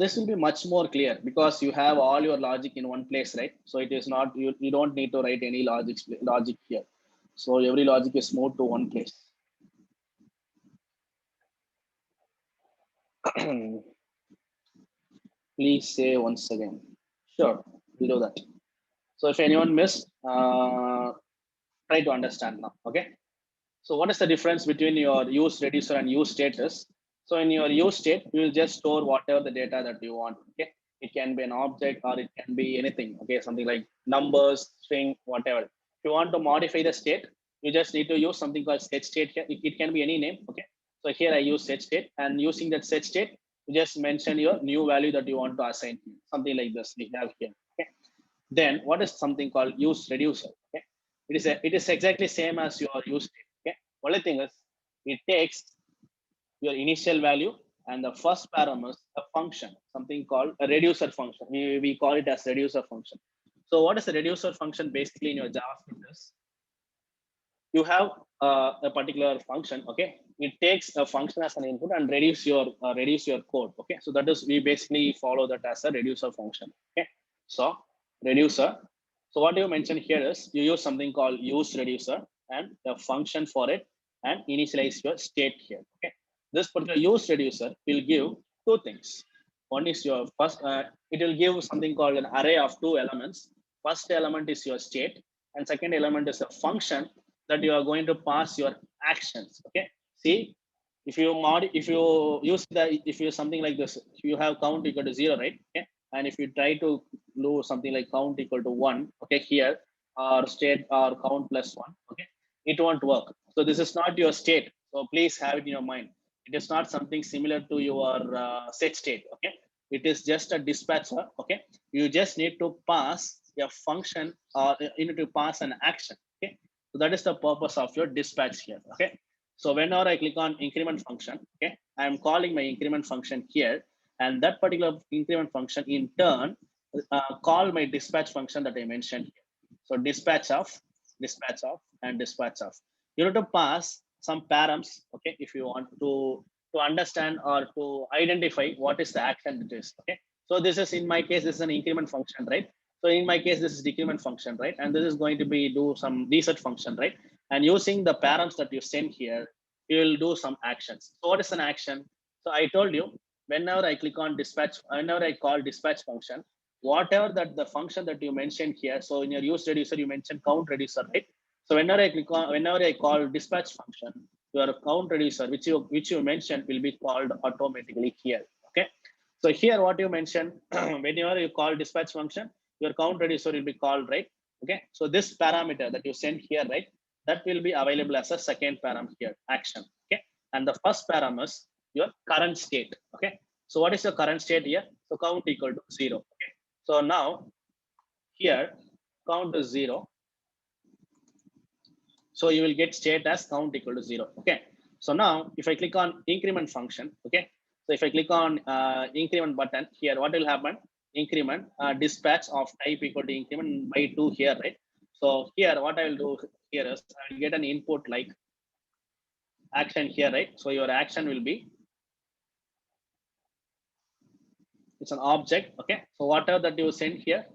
This will be much more clear because you have all your logic in one place, right? So it is not, you don't need to write any logic here. So every logic is moved to one place. Please say once again. Sure, we'll do that. So if anyone missed, try to understand now, okay? So what is the difference between your use reducer and use status? So in your use state, you will just store whatever the data that you want. Okay, it can be an object or it can be anything. Okay, something like numbers, string, whatever. If you want to modify the state, you just need to use something called set state here. It can be any name. Okay, so here I use set state, and using that set state, you just mention your new value that you want to assign. Something like this we have here. Okay, then what is something called use reducer? Okay, it is exactly same as your use state. Okay, only thing is it takes your initial value and the first parameter is a function, something called a reducer function. We call it as reducer function. So what is the reducer function basically in your JavaScript is you have a particular function. Okay, it takes a function as an input and reduce your code. Okay, so that is we basically follow that as a reducer function. Okay, so reducer. So what you mentioned here is you use something called use reducer and the function for it and initialize your state here. Okay, this particular use reducer will give two things. One is your first, it will give something called an array of two elements. First element is your state and second element is a function that you are going to pass your actions. Okay, see, if you use if you something like this, you have count equal to 0, right? Okay, and if you try to do something like count equal to 1, okay, here or state or count plus 1, okay, it won't work. So this is not your state, so please have it in your mind. It is not something similar to your set state. Okay, it is just a dispatcher. Okay, you just need to pass a function or you need to pass an action. Okay, so that is the purpose of your dispatch here. Okay, so whenever I click on increment function, okay, I am calling my increment function here, and that particular increment function in turn call my dispatch function that I mentioned here. So dispatch of, and dispatch of. You need to pass some params, okay, if you want to understand or to identify what is the action it is. Okay, so this is in my case, this is an increment function, right? So in my case, this is decrement function, right? And this is going to be do some reset function, right? And using the params that you send here, you will do some actions. So what is an action? So I told you, whenever I click on dispatch, whenever I call dispatch function, whatever that the function that you mentioned here. So in your use reducer, you mentioned count reducer, right? So whenever I call dispatch function, your count reducer, which you mentioned, will be called automatically here. Okay. So here, what you mentioned, whenever you call dispatch function, your count reducer will be called, right? Okay. So this parameter that you send here, right, that will be available as a second param here, action. Okay. And the first param is your current state. Okay. So what is your current state here? So count equal to 0. Okay. So now here count is 0. So you will get state as count equal to 0. Okay. So now if I click on increment function, okay. So if I click on increment button here, what will happen? Increment dispatch of type equal to increment by 2 here, right? So here, what I will do here is I will get an input like action here, right? So your action will be, it's an object. Okay. So whatever that you send here,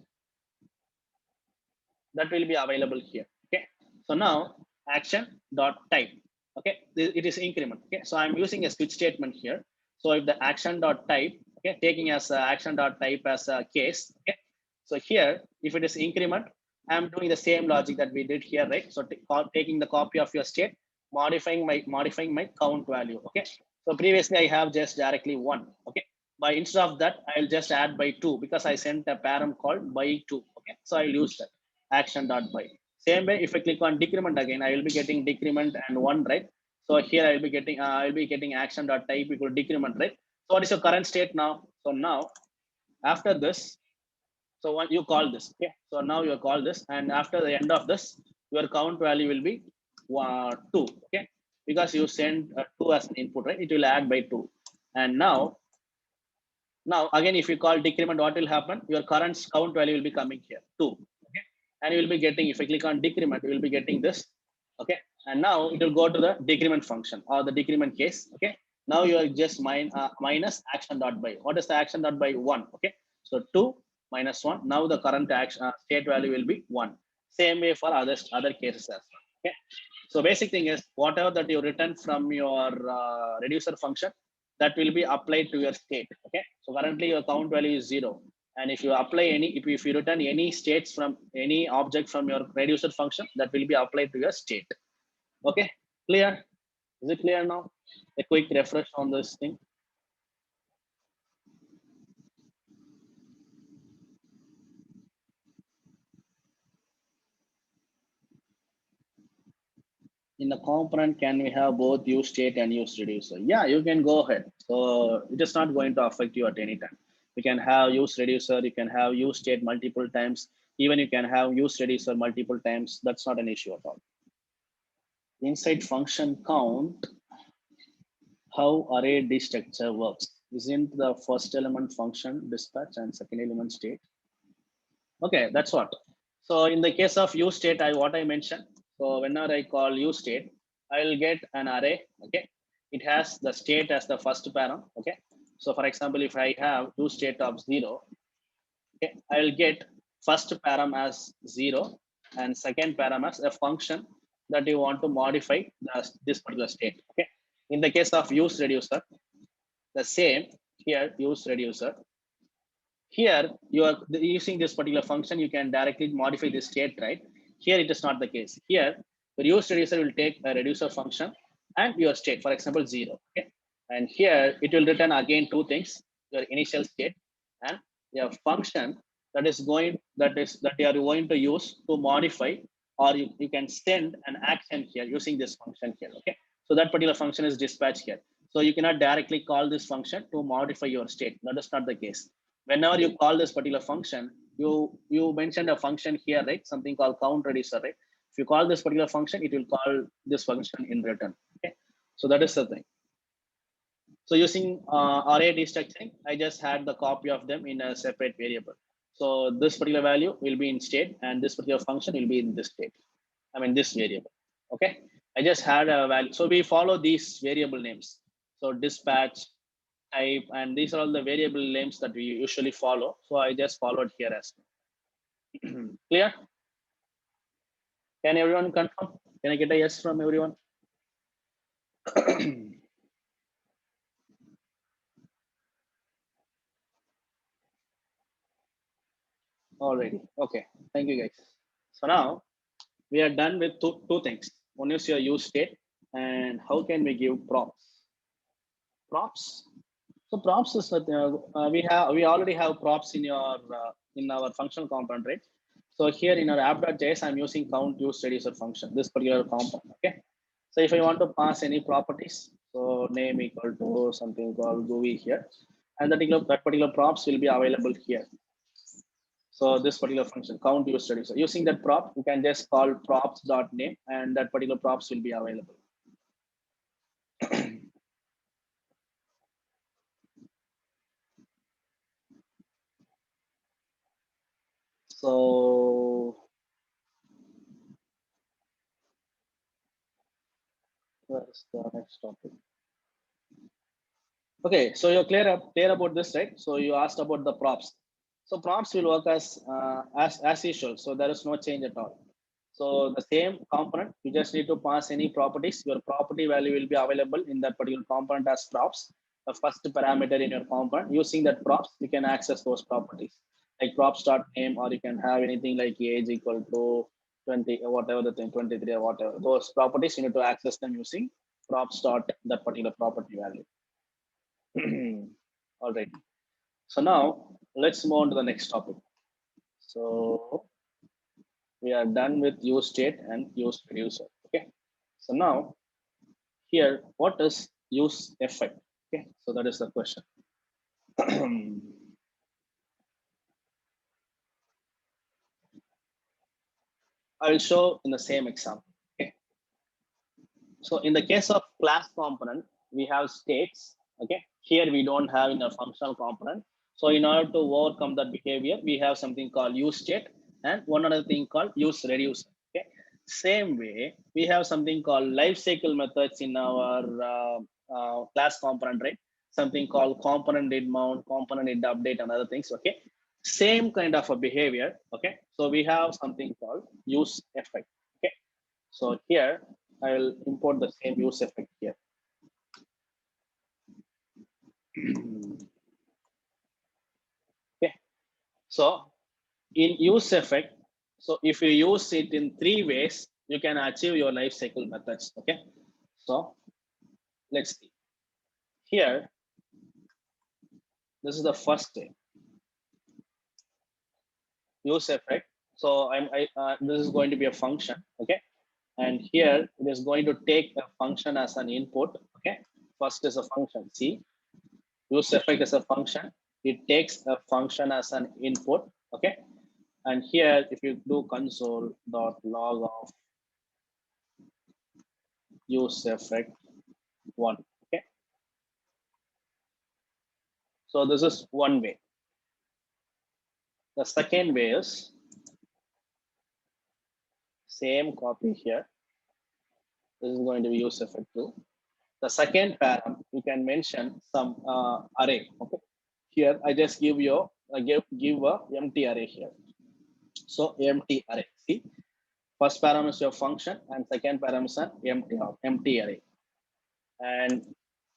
that will be available here. Okay. So now action dot type. Okay. It is increment. Okay. So I'm using a switch statement here. So if the action dot type, okay, taking as action dot type as a case. Okay. So here, if it is increment, I'm doing the same logic that we did here, right? So taking the copy of your state, modifying my count value. Okay. So previously I have just directly 1. Okay. But instead of that, I'll just add by 2 because I sent a param called by 2. Okay. So I'll use that action dot by. Same way, if I click on decrement again, I will be getting decrement and 1, right? So here I'll be getting action dot type equal decrement, right? So what is your current state now? So now after this, so what you call this, okay? So now you call this, and after the end of this, your count value will be 2, okay? Because you send 2 as an input, right? It will add by 2, and now again, if you call decrement, what will happen? Your current count value will be coming here 2, okay? And you will be getting, if I click on decrement, you will be getting this, okay? And now it will go to the decrement function or the decrement case, okay? Now you are just minus action dot by. What is the action dot by? 1, okay? So 2 minus 1. Now the current action state value will be 1. Same way for other cases as well, okay? So basic thing is whatever that you return from your reducer function, that will be applied to your state. Okay. So currently your count value is 0. And if you apply if you return any states from any object from your reducer function, that will be applied to your state. Okay. Clear? Is it clear now? A quick refresh on this thing. In the component, can we have both use state and use reducer? Yeah, you can go ahead. So it is not going to affect you at any time. You can have use reducer, you can have use state multiple times, even you can have use reducer multiple times. That's not an issue at all. Inside function count, how array D structure works. Isn't the first element function dispatch and second element state? Okay, that's what. So in the case of use state, what I mentioned. So whenever I call use state, I will get an array. Okay, it has the state as the first param. Okay, so for example, if I have use state of 0, okay, I will get first param as 0 and second param as a function that you want to modify this particular state. Okay, in the case of use reducer, the same here use reducer. Here you are using this particular function, you can directly modify the state, right? Here it is not the case. Here the use reducer will take a reducer function and your state, for example 0. Okay, and here it will return again two things: your initial state and your function that you are going to use to modify, or you can send an action here using this function here. Okay, so that particular function is dispatched here. So you cannot directly call this function to modify your state. That is not the case. Whenever you call this particular function, you mentioned a function here, right? Something called count reducer, right? If you call this particular function, it will call this function in return. Okay, so that is the thing. So using array destructuring, I just had the copy of them in a separate variable. So this particular value will be in state, and this particular function will be in this state. I mean this variable. Okay, I just had a value. So we follow these variable names. So dispatch, type, and these are all the variable names that we usually follow. So I just followed here as well. Clear? Can everyone confirm? Can I get a yes from everyone? Already. Okay. Thank you guys. So now we are done with two things. One is your use state, and how can we give props? Props. So props is that we already have props in our functional component, right? So here in our app.js, I'm using count use reducer function, this particular component. Okay. So if I want to pass any properties, so name equal to something called GUI here, and that particular props will be available here. So this particular function count use reducer, using that prop, you can just call props.name, and that particular props will be available. So where's the next topic? Okay, so you're clear about this, right? So you asked about the props. So props will work as usual. So there is no change at all. So the same component, you just need to pass any properties. Your property value will be available in that particular component as props. The first parameter in your component. Using that props, you can access those properties like props.name, or you can have anything like age equal to 20 or whatever the thing, 23 or whatever. Those properties you need to access them using props dot that particular property value. All right. So now let's move on to the next topic. So we are done with use state and use reducer. Okay. So now here, what is use effect? Okay. So that is the question. I will show in the same example. Okay. So in the case of class component, we have states. Okay. Here we don't have in a functional component. So in order to overcome that behavior, we have something called use state and one other thing called use reducer. Okay. Same way, we have something called life cycle methods in our class component, right? Something called component did mount, component did update, and other things. Okay. Same kind of a behavior. Okay. So we have something called use effect. Okay. So here I will import the same use effect here. Okay. So in use effect, so if you use it in 3 ways, you can achieve your life cycle methods. Okay. So let's see. Here, this is the first thing. Use effect. So this is going to be a function. Okay. And here it is going to take a function as an input. Okay. First is a function. See, use effect is a function. It takes a function as an input. Okay. And here, if you do console.log of use effect 1. Okay. So this is one way. The second way is same copy here. This is going to be use effect 2. The second param, you can mention some array. Okay. Here I just give a empty array here. So empty array. See, first param is your function, and second param is an empty array. And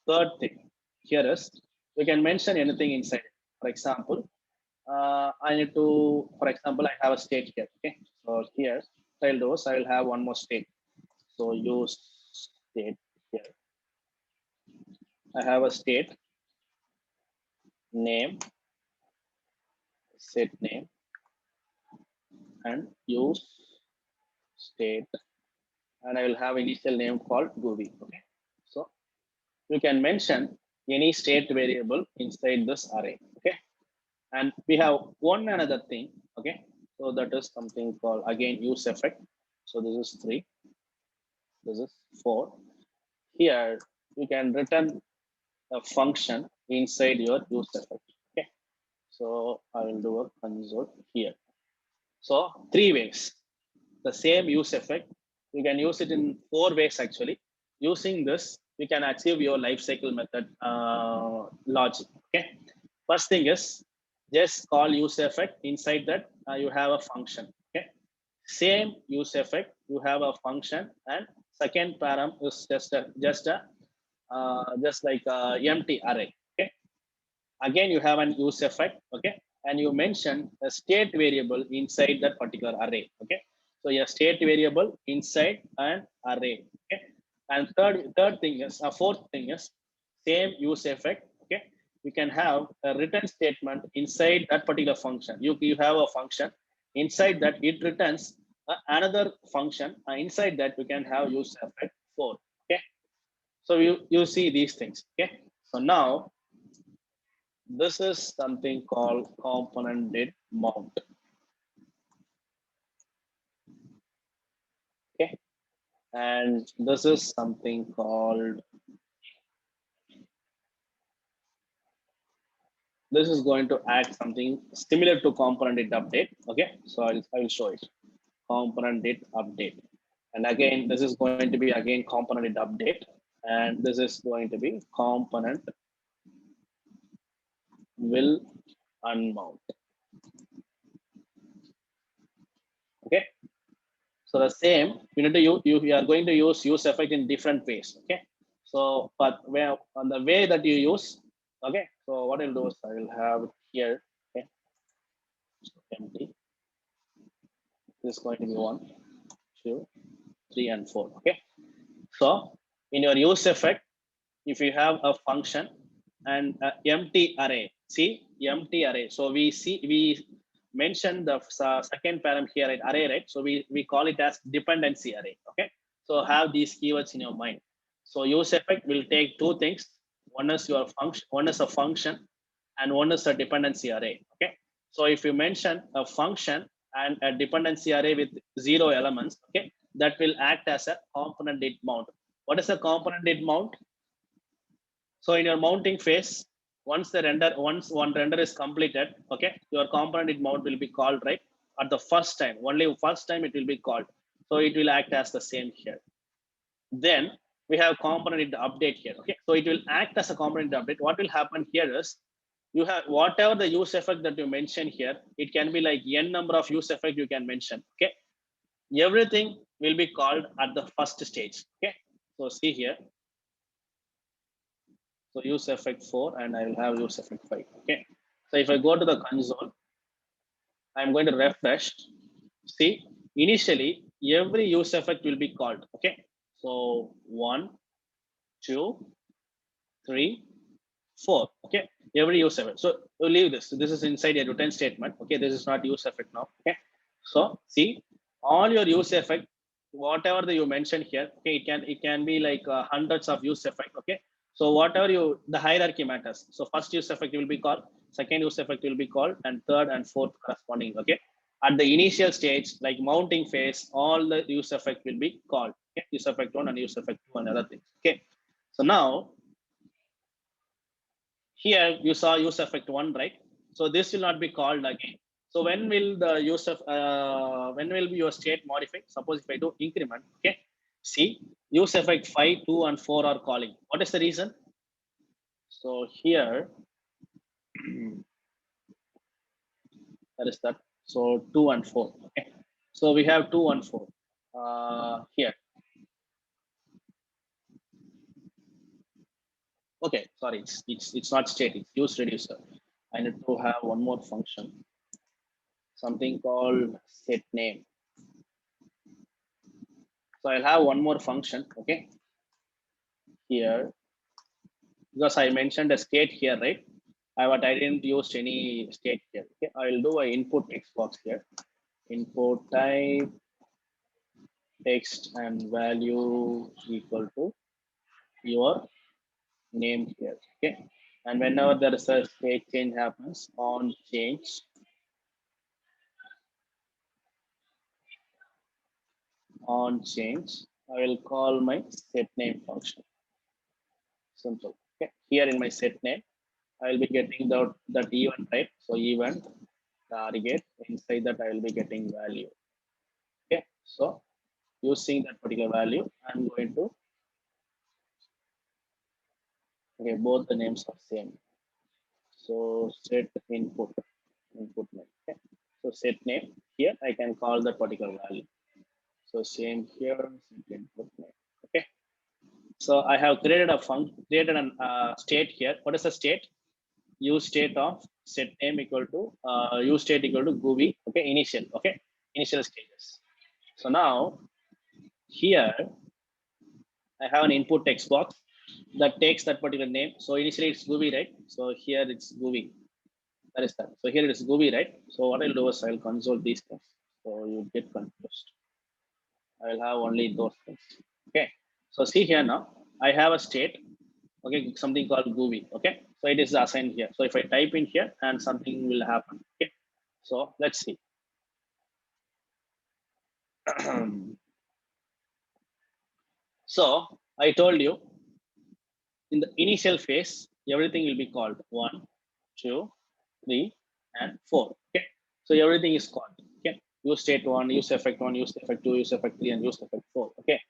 third thing here is you can mention anything inside it. For example, I need to, for example, I have a state here. Okay, so here child rows, I will have one more state. So use state here. I have a state name, set name, and use state, and I will have initial name called GUI. Okay, so you can mention any state variable inside this array. Okay, and we have one another thing. Okay, so that is something called again use effect. So this is 3, this is 4. Here you can return a function inside your use effect. Okay, so I will do a console here. So 3 ways, the same use effect. You can use it in 4 ways actually. Using this, you can achieve your life cycle method logic. Okay, first thing is just call use effect. Inside that you have a function. Okay, same use effect, you have a function, and second param is just like a empty array. Okay, again you have an use effect. Okay, and you mention a state variable inside that particular array. Okay, So a state variable inside an array. Okay. And third thing is fourth thing is same use effect. Okay. You can have a return statement inside that particular function. You have a function inside that it returns another function. Inside that we can have use effect 4. Okay. So you see these things. Okay. So now this is something called component did mount. Okay. And this is something called, this is going to add something similar to component did update. Okay. So I will show it. Component did update. And again, this is going to be again component did update. And this is going to be component will unmount. Okay. So the same, you need to you are going to use effect in different ways. Okay. So, but where on the way that you use, okay. So what I'll do is I will have here, okay, so empty. This is going to be 1, 2, 3, and 4. Okay. So in your use effect, if you have a function and empty array, see empty array. So we mentioned the second param here at array, right? So we call it as dependency array. Okay. So have these keywords in your mind. So use effect will take two things. One is your function, one is a function, and one is a dependency array. Okay. So if you mention a function and a dependency array with 0 elements, okay, that will act as a component did mount. What is a component did mount? So in your mounting phase, once one render is completed, okay, your component did mount will be called, right? At the first time, only first time it will be called. So it will act as the same here. Then we have component update here. Okay, so it will act as a component update. What will happen here is you have whatever the use effect that you mention here, it can be like n number of use effect you can mention. Okay, everything will be called at the first stage. Okay, so see here. So use effect 4 and I will have use effect 5. Okay, so if I go to the console, I'm going to refresh. See, initially every use effect will be called. Okay, so 1, 2, 3, 4. Okay, every use effect. So you leave this. So this is inside a return statement. Okay, this is not use effect now. Okay, so see all your use effect, whatever that you mentioned here. Okay, it can be like hundreds of use effect. Okay, so whatever the hierarchy matters. So first use effect will be called, second use effect will be called, and third and fourth corresponding. Okay, at the initial stage, like mounting phase, all the use effect will be called. Okay, use effect 1 and use effect 2 and other things. Okay, so now here you saw use effect 1, right? So this will not be called again. So when will the use of when will be your state modified? Suppose if I do increment, okay, see use effect 5, 2, and 4 are calling. What is the reason? So here that is that. So 2 and 4. Okay, so we have 2 and 4 here. Okay, sorry, it's not state, it's use reducer. I need to have one more function, something called set name. So I'll have one more function, okay, here, because I mentioned a state here, right? But I didn't use any state here. Okay, I will do an input text box here. Input type text and value equal to your name here. Okay, and whenever there is a state change happens, on change I will call my set name function. Simple. Okay, here in my set name, I will be getting that event, right? So event target, inside that I will be getting value. Okay, so using that particular value, I'm going to, okay, both the names are same. So set input name. Okay, so set name here I can call that particular value. So same here, set input name. Okay, so I have created a function, created an state here. What is the state? Use state of set name equal to use state equal to GUI. Okay, initial. Okay, initial stages. So now here I have an input text box that takes that particular name. So initially it's GUI, right? So here it's GUI. That is that. So here it is GUI, right? So what I'll do is I'll console these things. So you get confused. I will have only those things. Okay. So see here now, I have a state. Okay, something called GUI. Okay. So it is assigned here. So if I type in here and something will happen. Okay. So let's see. So I told you in the initial phase, everything will be called 1, 2, 3, and 4. Okay. So everything is called. Okay. Use state 1, use effect 1, use effect 2, use effect 3, and use effect 4. Okay.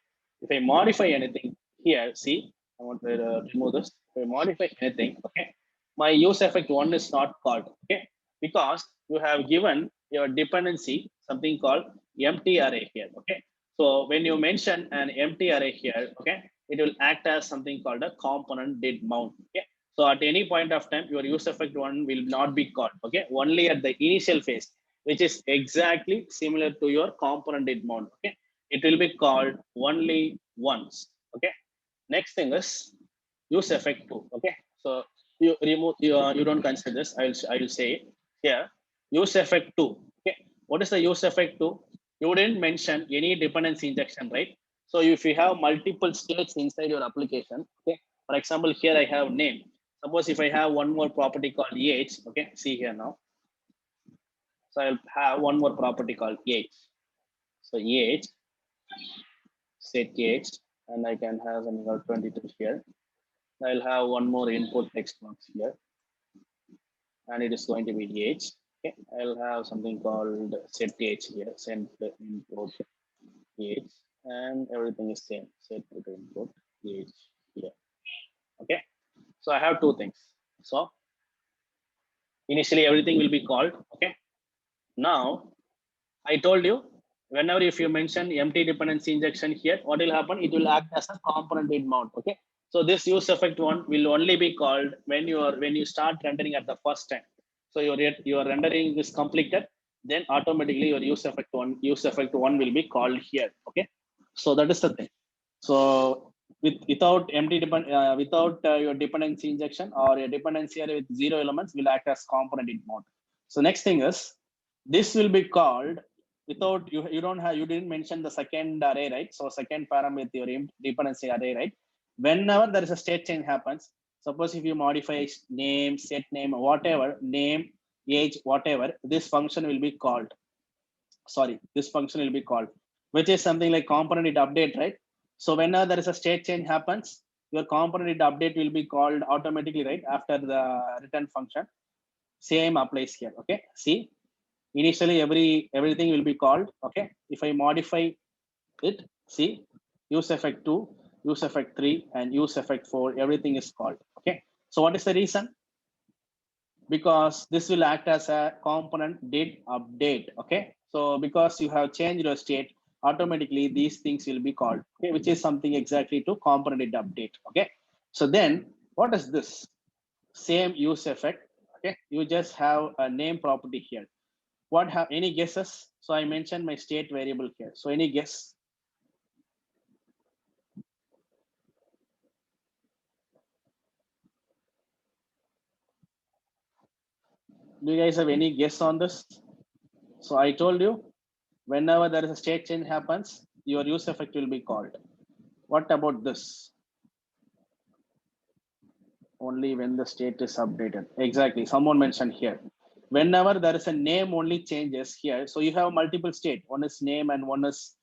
If I modify anything here, see, I want to remove this. If I modify anything, okay, my use effect 1 is not called. Okay. Because you have given your dependency something called empty array here. Okay. So when you mention an empty array here, okay, it will act as something called a component did mount. Okay. So at any point of time, your use effect 1 will not be called. Okay. Only at the initial phase, which is exactly similar to your component did mount. Okay. It will be called only once. Okay. Next thing is use effect 2. Okay. So you remove you don't consider this. I will say it here. Use effect 2. Okay. What is the use effect 2? You didn't mention any dependency injection, right? So if you have multiple states inside your application, okay. For example, here I have name. Suppose if I have one more property called age, okay. See here now. So I'll have one more property called age. So age, set age, and I can have something called 22 here. I'll have one more input text box here, and it is going to be age. Okay, I'll have something called set age here, send the input age, and everything is same. Set to the input age here. Okay, so I have two things. So initially everything will be called. Okay, now I told you whenever if you mention empty dependency injection here, what will happen? It will act as a component did mount. Okay. So this use effect 1 will only be called when you start rendering at the first time. So your rendering is completed, then automatically your use effect 1 will be called here. Okay. So that is the thing. So without your dependency injection or a dependency array with 0 elements will act as component did mount. So next thing is this will be called without you didn't mention the second array, right? So second param with your dependency array, right? Whenever there is a state change happens, suppose if you modify name, set name, whatever, name, age, whatever, this function will be called. Sorry, this function will be called, which is something like component it update, right? So whenever there is a state change happens, your component it update will be called automatically, right? After the return function. Same applies here. Okay. See, initially everything will be called. Okay. If I modify it, see, use effect 2, use effect 3, and use effect 4, everything is called. Okay. So what is the reason? Because this will act as a component did update. Okay. So because you have changed your state, automatically these things will be called. Okay, which is something exactly to component did update. Okay. So then what is this? Same use effect. Okay. You just have a name property here. What have any guesses? So I mentioned my state variable here. So any guess? Do you guys have any guess on this? So I told you, whenever there is a state change happens, your use effect will be called. What about this? Only when the state is updated. Exactly. Someone mentioned here. Whenever there is a name only changes here. So you have multiple state. One is name and one is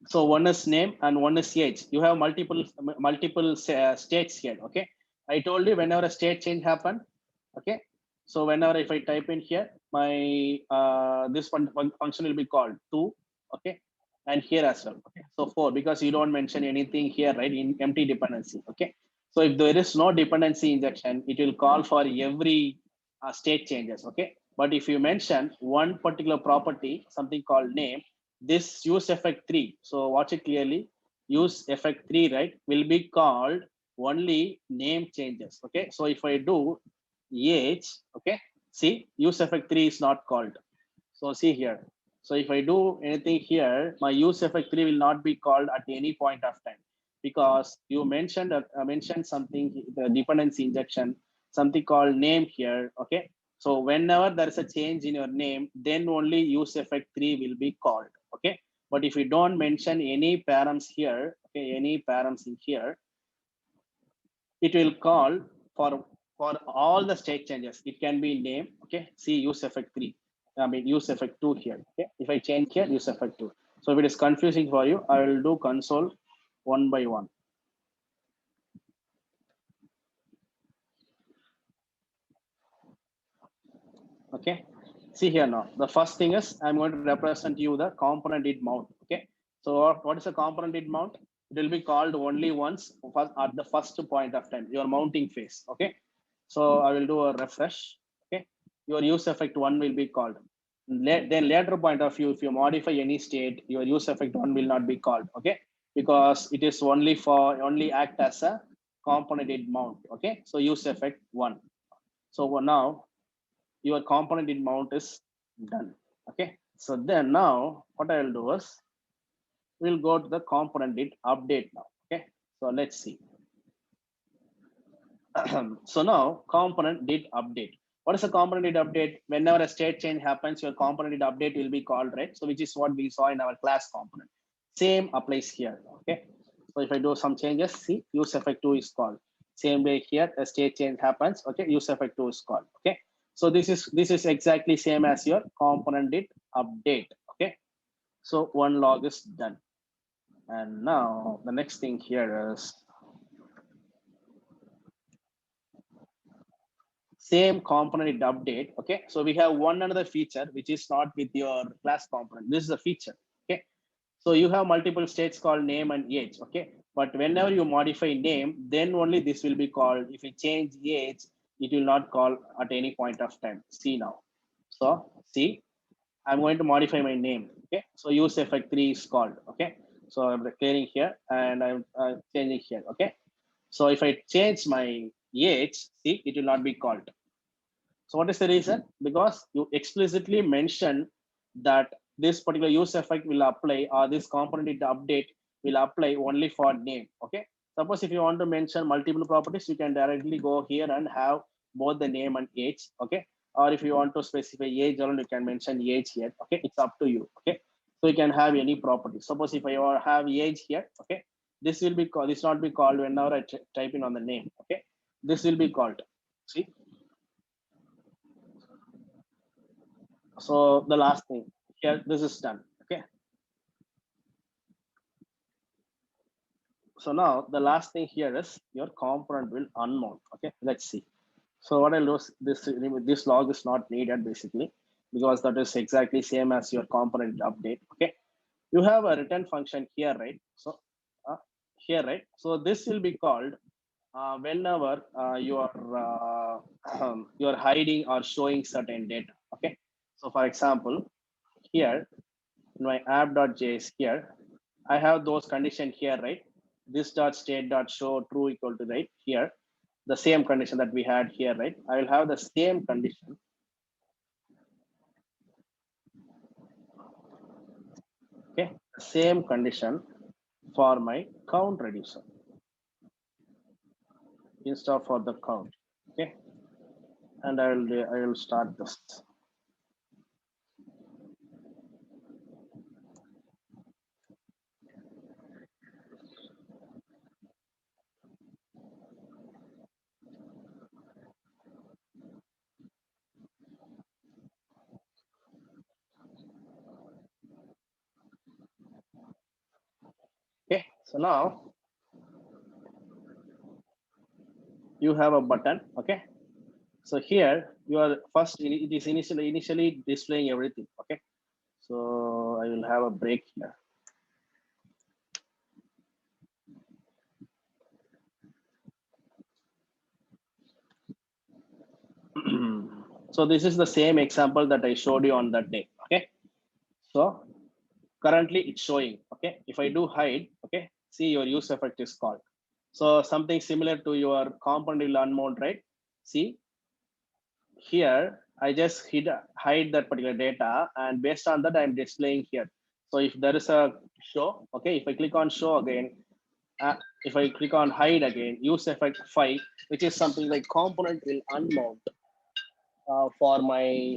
so one is name and one is age. You have multiple states here. Okay. I told you whenever a state change happen. Okay. So whenever if I type in here, my this one function will be called 2. Okay. And here as well. Okay. So 4, because you don't mention anything here, right? In empty dependency. Okay. So if there is no dependency injection, it will call for every state changes. Okay. But if you mention one particular property, something called name, this use effect 3. So watch it clearly. Use effect 3, right, will be called only name changes. Okay. So if I do age, okay, See, use effect 3 is not called. So see here. So if I do anything here, my use effect 3 will not be called at any point of time, because you mentioned something, the dependency injection, something called name here. Okay. So whenever there is a change in your name, then only use effect 3 will be called. Okay. But if you don't mention any params here, okay, any params in here, it will call for for all the state changes. It can be name. Okay, see use effect 3, I mean use effect 2 here. Okay, if I change here, use effect 2. So if it is confusing for you, I will do console one by one. Okay, see here now, the first thing is I'm going to represent you the component it mount. Okay, so what is a component it mount? It will be called only once at the first point of time, your mounting phase. Okay, so I will do a refresh. Okay, your use effect 1 will be called. Then later point of view, if you modify any state, your use effect 1 will not be called. Okay, because it is only act as a component it mount. Okay, so use effect 1. So now your component in mount is done. Okay, so then now what I will do is we'll go to the component it update now. Okay, so let's see. So now component did update. What is a component did update? Whenever a state change happens, your component did update will be called, right? So which is what we saw in our class component. Same applies here. Okay, so if I do some changes, see use effect 2 is called. Same way here, a state change happens. Okay, use effect 2 is called. Okay, so this is exactly same as your component did update. Okay, so one log is done. And now the next thing here is same component update. Okay, so we have one another feature which is not with your class component. This is a feature. Okay, so you have multiple states called name and age. Okay, but whenever you modify name, then only this will be called. If you change age, it will not call at any point of time. See now, so see, I'm going to modify my name. Okay, so use effect 3 is called. Okay, so I'm clearing here and I'm changing here. Okay, so if I change my age, see, it will not be called. So what is the reason? Because you explicitly mention that this particular use effect will apply, or this component update will apply only for name. Okay. Suppose if you want to mention multiple properties, you can directly go here and have both the name and age. Okay. Or if you want to specify age alone, you can mention age here. Okay. It's up to you. Okay. So you can have any property. Suppose if I have age here, okay, this will be called, this not be called whenever I type in on the name. Okay. This will be called. See, so the last thing here, this is done. Okay, so now the last thing here is your component will unmount. Okay, let's see. So what I'll do is this log is not needed basically, because that is exactly same as your component update. Okay, you have a return function here, right? So here, right? So this will be called whenever you're hiding or showing certain data. Okay, so for example, here in my app.js here, I have those condition here, right? This dot state dot show true equal to, right, here, the same condition that we had here, right? I will have the same condition. Okay, same condition for my count reducer instead for the count. Okay, and I will start this. Okay, so now you have a button. Okay, so here you are first, it is initially displaying everything. Okay, so I will have a break here. So this is the same example that I showed you on that day. Okay, so currently it's showing. Okay, if I do hide, okay, see your use effect is called. So something similar to your component will unmount, right? See here, I just hide that particular data, and based on that, I'm displaying here. So if there is a show, okay, if I click on show again, uh, if I click on hide again, use effect 5, which is something like component will unmount for my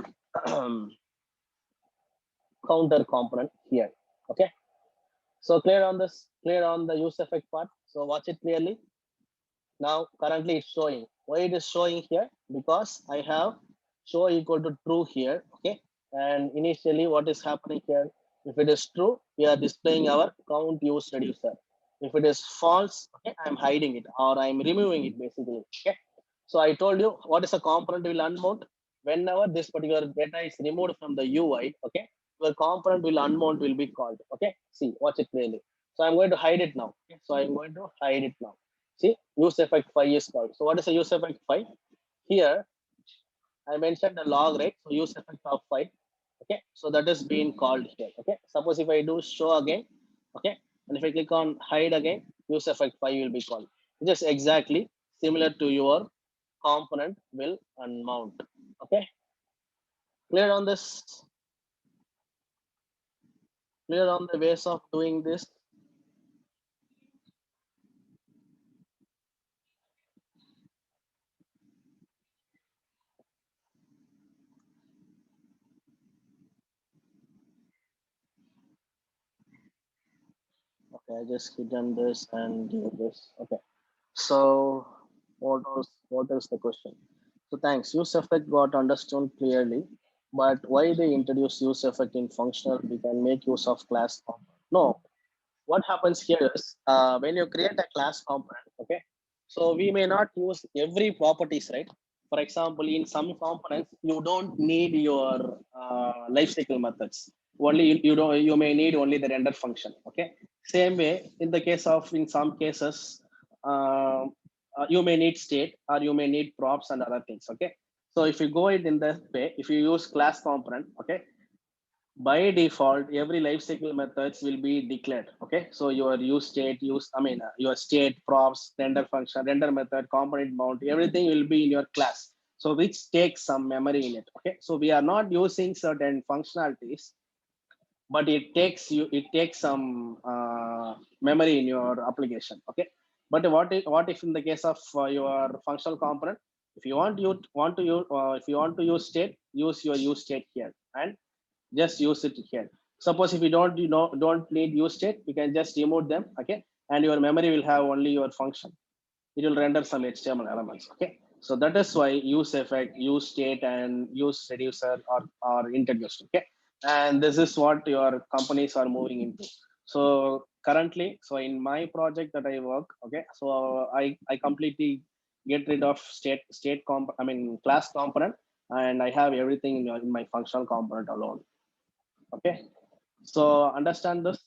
counter component here. Okay, so clear on this, clear on the use effect part. So watch it clearly. Now currently it's showing. Why it is showing here? Because I have show equal to true here. Okay, and initially what is happening here? If it is true, we are displaying our count use reducer. If it is false, okay, I'm hiding it or I'm removing it basically. Okay, so I told you what is a component will unmount. Whenever this particular data is removed from the UI, okay, your component will unmount will be called. Okay, see, watch it clearly. So I'm going to hide it now. Okay? So I'm going to hide it now. See, use effect 5 is called. So what is the use effect 5? Here, I mentioned the log, right? So use effect of 5. Okay, so that is being called here. Okay, suppose if I do show again, okay, and if I click on hide again, use effect 5 will be called. Just exactly similar to your component will unmount. Okay, clear on this? Clear on the ways of doing this? Okay, I just hidden this and do this. Okay. So what is the question? So thanks. Use effect got understood clearly, but why they introduce use effect in functional? We can make use of class component. No, what happens here is when you create a class component, okay, so we may not use every properties, right? For example, in some components you don't need your lifecycle methods, only you don't, you may need only the render function. Okay, same way in the case of, in some cases, uh, you may need state or you may need props and other things. Okay, so if you go it in that way, if you use class component, okay, by default every lifecycle methods will be declared. Okay, so your use state, your state, props, render function, render method, component mount, everything will be in your class, so which takes some memory in it. Okay, so we are not using certain functionalities, but it takes some memory in your application. Okay, but what if in the case of your functional component, if you if you want to use state, use your use state here and just use it here. Suppose if you don't need use state, you can just remove them. Okay, and your memory will have only your function. It will render some HTML elements. Okay, so that is why use effect, use state, and use reducer are introduced. Okay, and this is what your companies are moving into. So currently, so in my project that I work, okay, so I completely get rid of class component, and I have everything in my functional component alone. Okay, so understand this.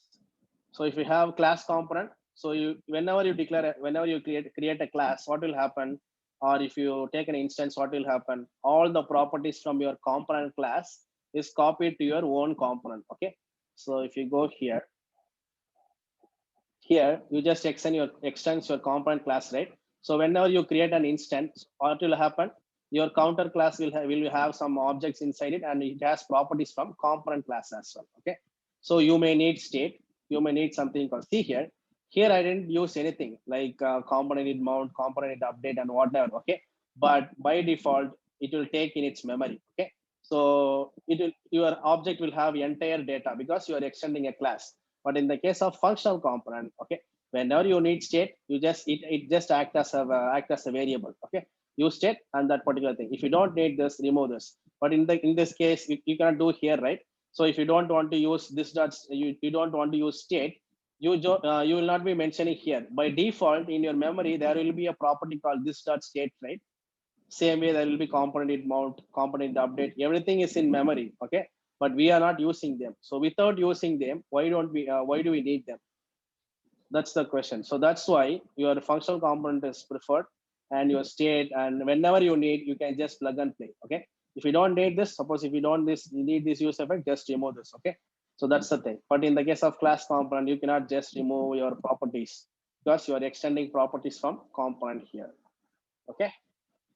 So if you have class component, so you whenever you declare whenever you create a class, what will happen? Or if you take an instance, what will happen? All the properties from your component class is copied to your own component. Okay, so if you go here, you just extends your component class, right? So whenever you create an instance, what will happen? Your counter class will have some objects inside it, and it has properties from component class as well. Okay, so you may need state, you may need something called, see here, I didn't use anything like component mount, component update, and whatever. Okay, but by default it will take in its memory. Okay, so your object will have entire data because you are extending a class. But in the case of functional component, okay, whenever you need state, it just act as a variable. Okay, use state and that particular thing. If you don't need this, remove this. But in this case, you cannot do here, right? So if you don't want to use this dot, you don't want to use state, you will not be mentioning here. By default, in your memory, there will be a property called this dot state, right? Same way there will be component mount, component update, everything is in memory. Okay, but we are not using them. So without using them, why do we need them? That's the question. So that's why your functional component is preferred, and your state, and whenever you need, you can just plug and play. Okay, if you don't need this, suppose if you don't need this use effect, just remove this. Okay, so that's the thing. But in the case of class component, you cannot just remove your properties because you are extending properties from component here. Okay,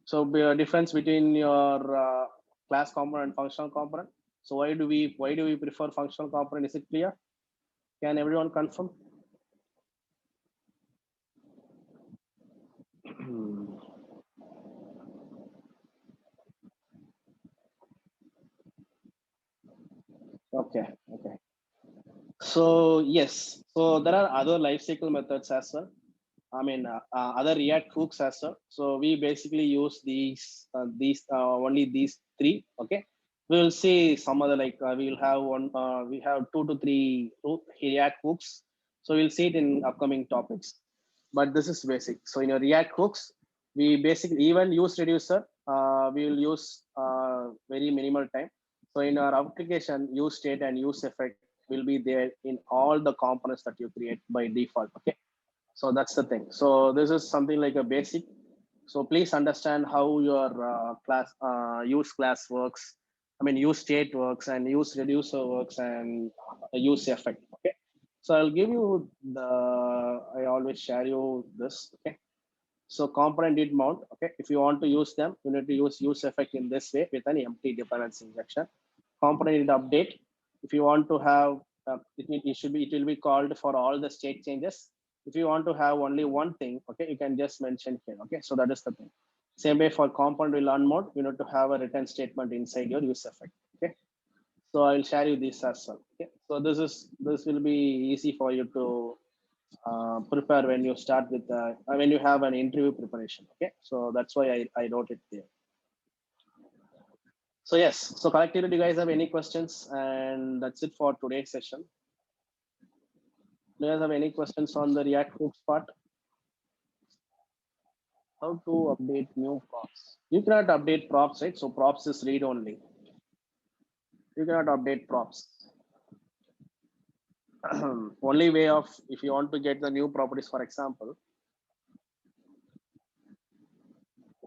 so difference between your class component and functional component. So why do we prefer functional component? Is it clear? Can everyone confirm? Okay, okay. So yes, so there are other lifecycle methods as well. I mean, other React hooks as well. So we basically use only these three. Okay, we will see some other like we will have one. We have 2 to 3 React hooks. So we'll see it in upcoming topics. But this is basic. So in your React hooks, we basically even use reducer. We will use very minimal time. So in our application, use state and use effect will be there in all the components that you create by default. Okay, so that's the thing. So this is something like a basic. So please understand how your class use class works. I mean, use state works and use reducer works and use effect. Okay. So I'll give you I always share you this. Okay. So component did mount. Okay. If you want to use them, you need to use effect in this way with an empty dependency injection. Component did update. If you want to have it will be called for all the state changes. If you want to have only one thing, okay, you can just mention here. Okay, so that is the thing. Same way for component will unmount, you need to have a return statement inside your use effect. Okay, so I will share you this as well. Okay, so this will be easy for you to prepare when you start with when you have an interview preparation. Okay, so that's why I wrote it there. So yes, so collectively, do you guys have any questions? And that's it for today's session. Do you guys have any questions on the React hooks part? How to update new props? You cannot update props, right? So props is read only. You cannot update props. Only way of if you want to get the new properties, for example,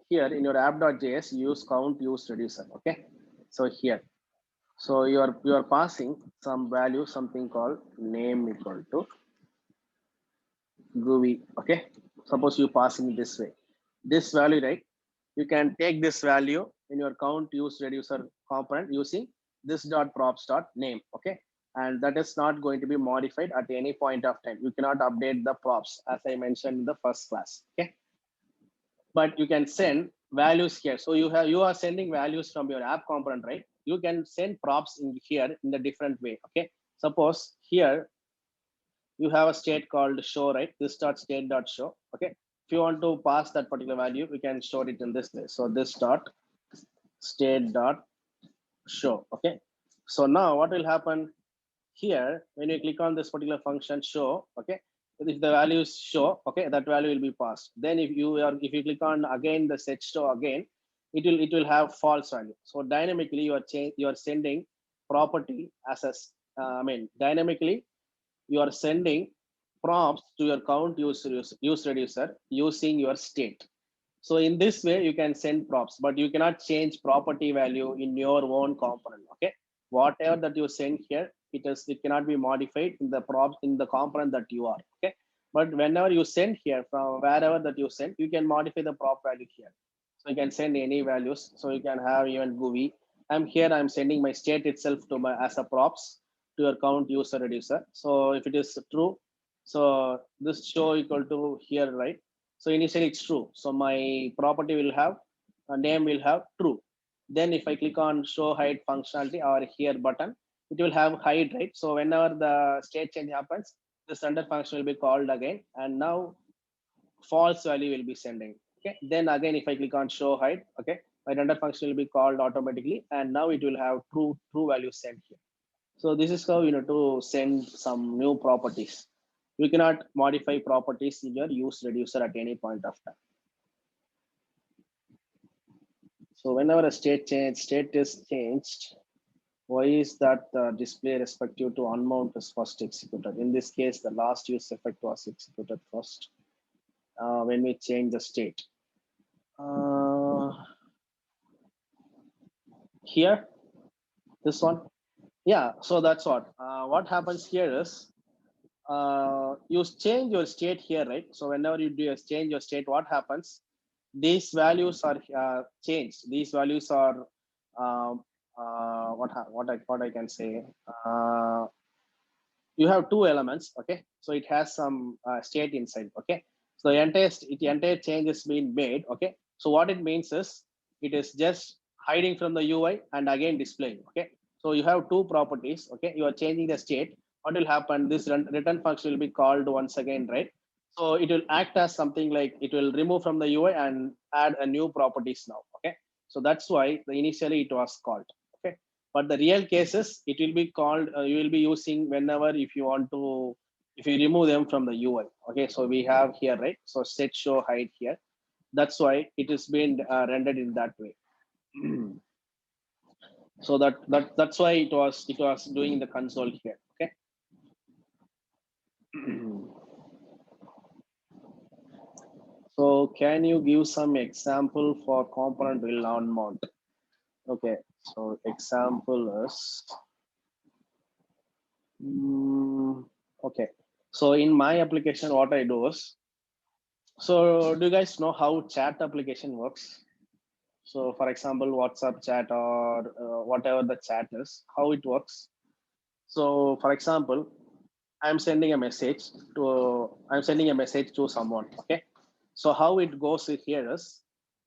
here in your app.js, use count, use reducer. Okay, so here, so you are passing some value, something called name equal to GUI. Okay, suppose you passing this way, this value, right? You can take this value in your count use reducer component using this dot props dot name. Okay, and that is not going to be modified at any point of time. You cannot update the props as I mentioned in the first class. Okay, but you can send values here. So you are sending values from your app component, right? You can send props in here in the different way. Okay, suppose here you have a state called show, right? This dot state dot show. Okay, if you want to pass that particular value, we can store it in this way. So this dot state dot show. Okay, so now what will happen here when you click on this particular function show? Okay, if the value is show, okay, that value will be passed. Then if you click on again the set show again, it will have false value. So dynamically you are sending property as a dynamically you are sending prompts to your count use reducer using your state. So in this way, you can send props, but you cannot change property value in your own component. Okay, whatever that you send here, it cannot be modified in the props in the component that you are. Okay, but whenever you send here from wherever that you send, you can modify the prop value here. So you can send any values. So you can have even GUI. I'm sending my state itself to my as a props to your count user reducer. So if it is true, so this show equal to here, right? So initially it's true. So my property will have a name will have true. Then if I click on show hide functionality or here button, it will have hide, right? So whenever the state change happens, this under function will be called again, and now false value will be sending. Okay. Then again, if I click on show hide, okay, my render function will be called automatically, and now it will have true value sent here. So this is how you know to send some new properties. You cannot modify properties in your use reducer at any point of time. So whenever a state is changed, why is that the display respective to unmount is first executed? In this case, the last use effect was executed first when we change the state. Here, this one. Yeah, so that's what happens here is you change your state here, right? So whenever you do change your state, what happens? These values are changed. These values are um, what I can say. You have two elements. Okay, so it has some state inside. Okay, so the entire change is being made. Okay, so what it means is it is just hiding from the UI and again displaying. Okay, so you have two properties. Okay, you are changing the state. What will happen? This return function will be called once again, right? So it will act as something like it will remove from the UI and add a new properties now. Okay, so that's why initially it was called. Okay, but the real cases it will be called you will be using whenever if you want to, if you remove them from the UI. Okay, so we have here, right? So set show hide here. That's why it is being rendered in that way. So that's why it was doing the console here. Okay. So can you give some example for component will unmount? Okay, so example is okay. So in my application, what I do is, so do you guys know how chat application works? So for example, WhatsApp chat or whatever the chat is, how it works. So for example, I'm sending a message to someone. Okay. So how it goes here is,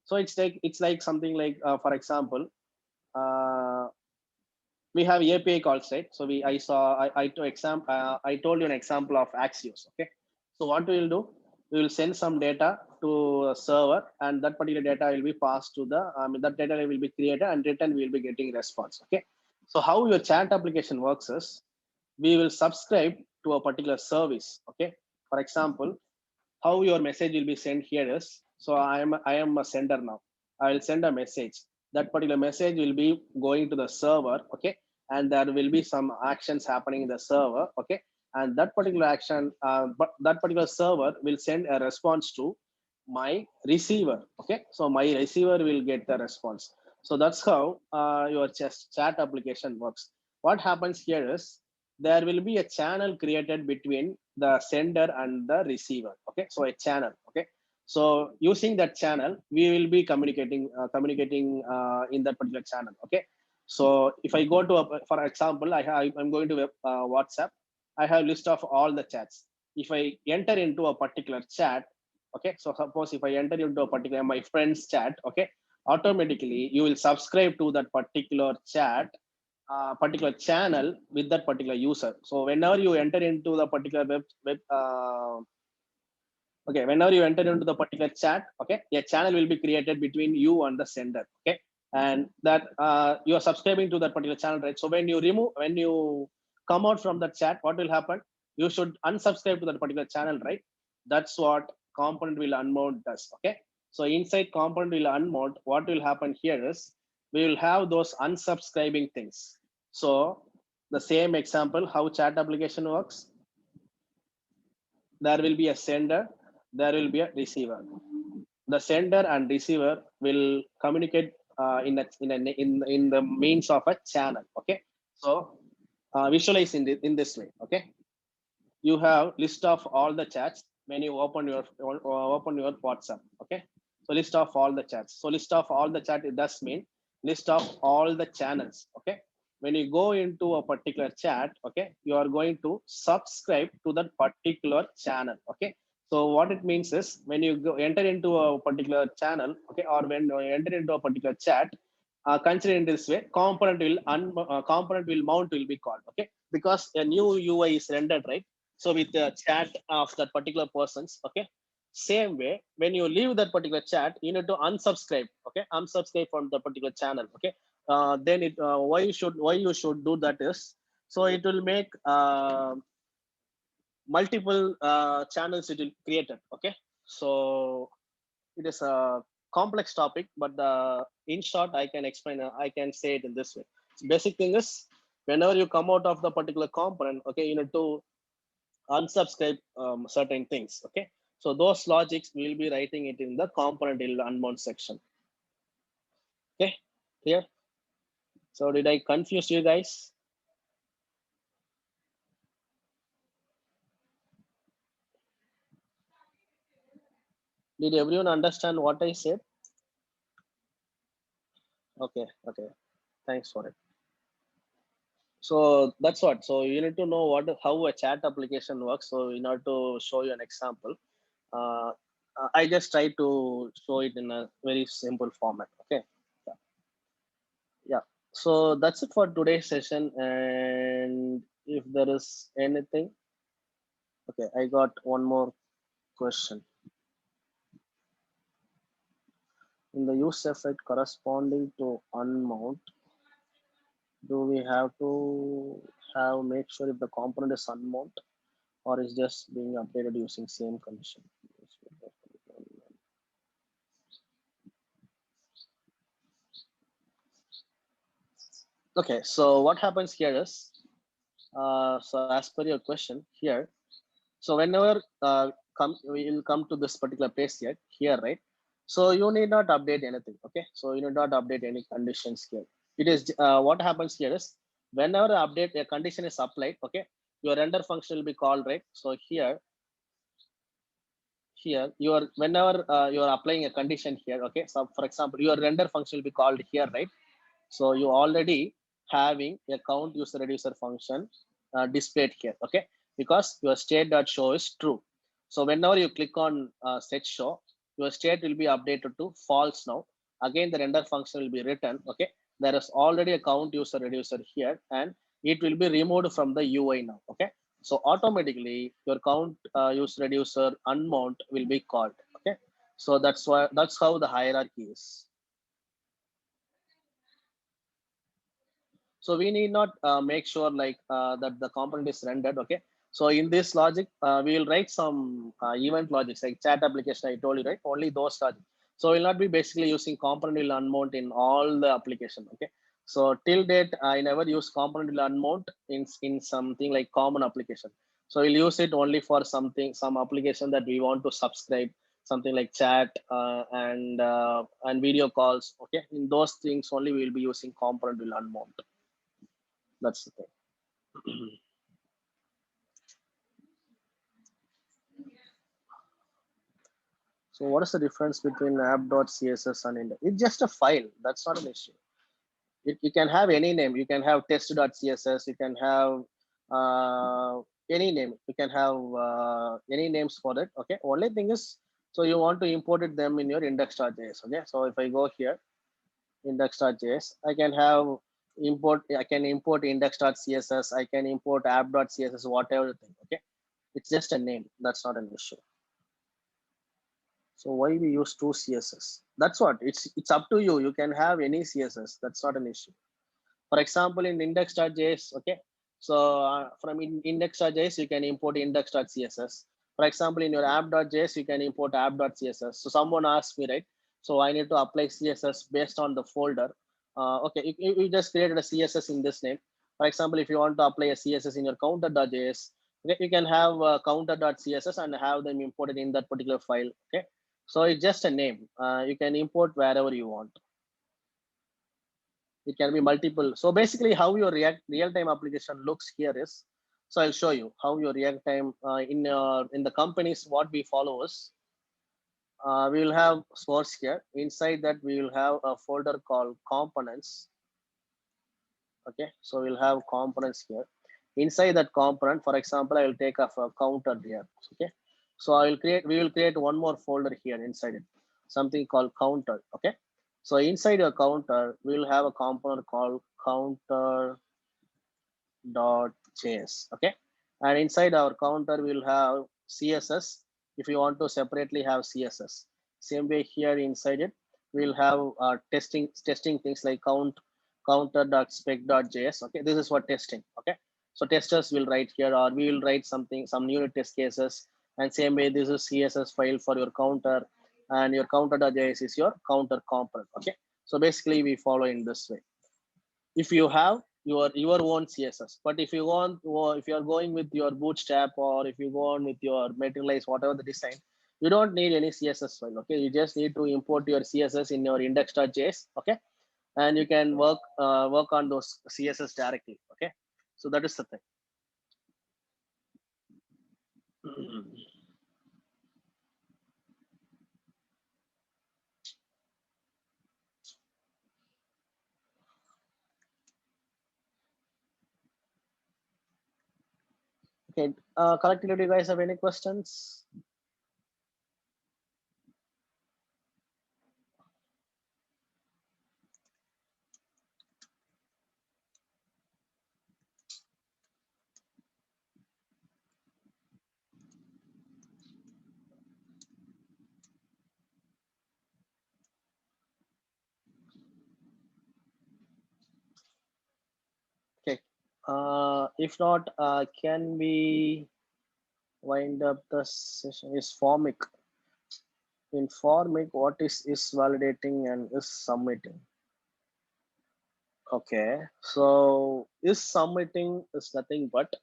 so it's like something like for example, uh, we have API calls, right? So I told you an example of Axios. Okay. So what we will do, we will send some data to a server, and that particular data will be passed to the, that data will be created, and return we will be getting response. Okay. So how your chat application works is, we will subscribe to a particular service. Okay. For example, how your message will be sent here is, so I am a sender now. I will send a message. That particular message will be going to the server. Okay, and there will be some actions happening in the server. Okay, and that particular action, but that particular server will send a response to my receiver. Okay, so my receiver will get the response. So that's how your chat application works. What happens here is, there will be a channel created between the sender and the receiver. Okay, so a channel. Okay, so using that channel we will be communicating in that particular channel. Okay, so if I go to for example, I'm going to WhatsApp. I have list of all the chats. If I enter into a particular chat, okay, so suppose if I enter into a particular my friend's chat, okay, automatically you will subscribe to that particular channel with that particular user. So whenever you enter into the particular web okay, whenever you enter into the particular chat, okay, a channel will be created between you and the sender. Okay, and that you are subscribing to that particular channel, right? So when you come out from that chat, what will happen? You should unsubscribe to that particular channel, right? That's what component will unmount does. Okay, so inside component will unmount, what will happen here is, we will have those unsubscribing things. So the same example how chat application works, there will be a sender, there will be a receiver. The sender and receiver will communicate in the means of a channel. Okay, so visualize in this way. Okay, you have list of all the chats when you open your WhatsApp. Okay, so list of all the chats. So list of all the chat, it does mean list of all the channels. Okay, when you go into a particular chat, okay, you are going to subscribe to that particular channel. Okay, so what it means is, when you enter into a particular channel, okay, or when you enter into a particular chat, consider in this way, component will mount will be called. Okay, because a new UI is rendered, right? So with the chat of that particular persons. Okay, same way, when you leave that particular chat, you need to unsubscribe. Okay, unsubscribe from the particular channel. Okay, then why you should do that is, so it will make multiple channels it will created. Okay, so it is a complex topic, but in short, I can explain. I can say it in this way. So basic thing is, whenever you come out of the particular component, okay, you need to unsubscribe certain things. Okay, so those logics we will be writing it in the component unmount section. Okay, clear? So did I confuse you guys? Did everyone understand what I said? Okay, okay. Thanks for it. So that's what. So you need to know what how a chat application works. So in order to show you an example, uh, I just try to show it in a very simple format. Okay. Yeah. Yeah. So that's it for today's session. And if there is anything, okay, I got one more question. In the use effect corresponding to unmount, do we have to have make sure if the component is unmount or is just being updated using same condition? Okay, so what happens here is, so as per your question here, so whenever we will come to this particular page here, right? So you need not update anything. Okay, so you need not update any conditions here. It is what happens here is whenever update a condition is applied, okay, your render function will be called, right? So here you are whenever you are applying a condition here, okay, so for example your render function will be called here, right? So you already having a count user reducer function displayed here, okay, because your state.show is true. So whenever you click on set show, your state will be updated to false now. Again the render function will be written, okay, there is already a count user reducer here and it will be removed from the UI now, okay. So automatically your count use reducer unmount will be called, okay. So that's how the hierarchy is. So we need not make sure like that the component is rendered, okay. So in this logic we will write some event logics like chat application I told you, right? Only those logic. So we'll not be basically using component will unmount in all the application, okay. So till date I never use component will unmount in something like common application. So we'll use it only for some application that we want to subscribe, something like chat and video calls, okay. In those things only we will be using component will unmount. That's the thing. So what is the difference between app.css and index? It's just a file. That's not an issue. You can have any name. You can have test.css. You can have any name. You can have any names for it. Okay. Only thing is, so you want to import it them in your index.js. Okay. So if I go here, index.js, I can have import. I can import index.css. I can import app.css. Whatever thing. Okay. It's just a name. That's not an issue. So why we use two CSS? That's what it's up to you. You can have any CSS. That's not an issue. For example, in index.js, okay. So from index.js, you can import index.css. For example, in your app.js, you can import app.css. So someone asked me, right? So I need to apply CSS based on the folder. Okay, you just created a CSS in this name. For example, if you want to apply a CSS in your counter.js, okay, you can have counter.css and have them imported in that particular file. Okay, so it's just a name. You can import wherever you want. It can be multiple. So basically how your real-time application looks here is, so I'll show you how your real-time in the companies, what we follow is, we will have source here. Inside that we will have a folder called components. Okay, so we'll have components here. Inside that component, for example, I will take off a counter here. Okay, so we will create one more folder here inside it, something called counter. Okay, so inside your counter we will have a component called counter.js. Okay, and inside our counter we'll have CSS. If you want to separately have CSS, same way here inside it we'll have testing things like counter.spec.js. Okay, this is for testing. Okay, so testers will write here, or we will write some unit test cases. And same way this is CSS file for your counter, and your counter.js is your counter component. Okay, so basically we follow in this way. If you have your own CSS, but if you want, or if you are going with your bootstrap, or if you go on with your materialize, whatever the design, you don't need any CSS file. Okay, you just need to import your CSS in your index.js. Okay, and you can work on those CSS directly. Okay, so that is the thing. Okay, collectively, do you guys have any questions? Okay. If not, can we wind up the session? Is formic. In formic, what is validating and is submitting? Okay. So is submitting is nothing but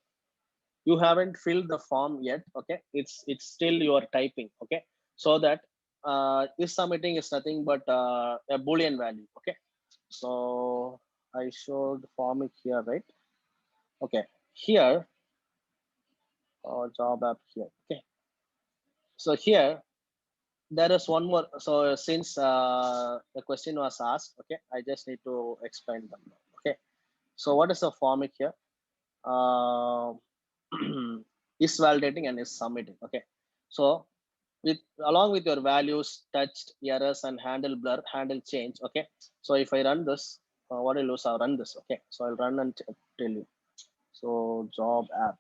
you haven't filled the form yet. Okay. It's still you are typing. Okay. So that is submitting is nothing but a boolean value. Okay. So I showed formic here, right? Okay. Here, job app here. Okay. So here there is one more. So since the question was asked, okay, I just need to explain them. Okay. So what is the formic here? Uh, is validating and is submitting. Okay. So with along with your values, touched, errors, and handle blur, handle change. Okay. So if I run this, what I'll do is I'll run this. Okay. So I'll run and tell you. So job app.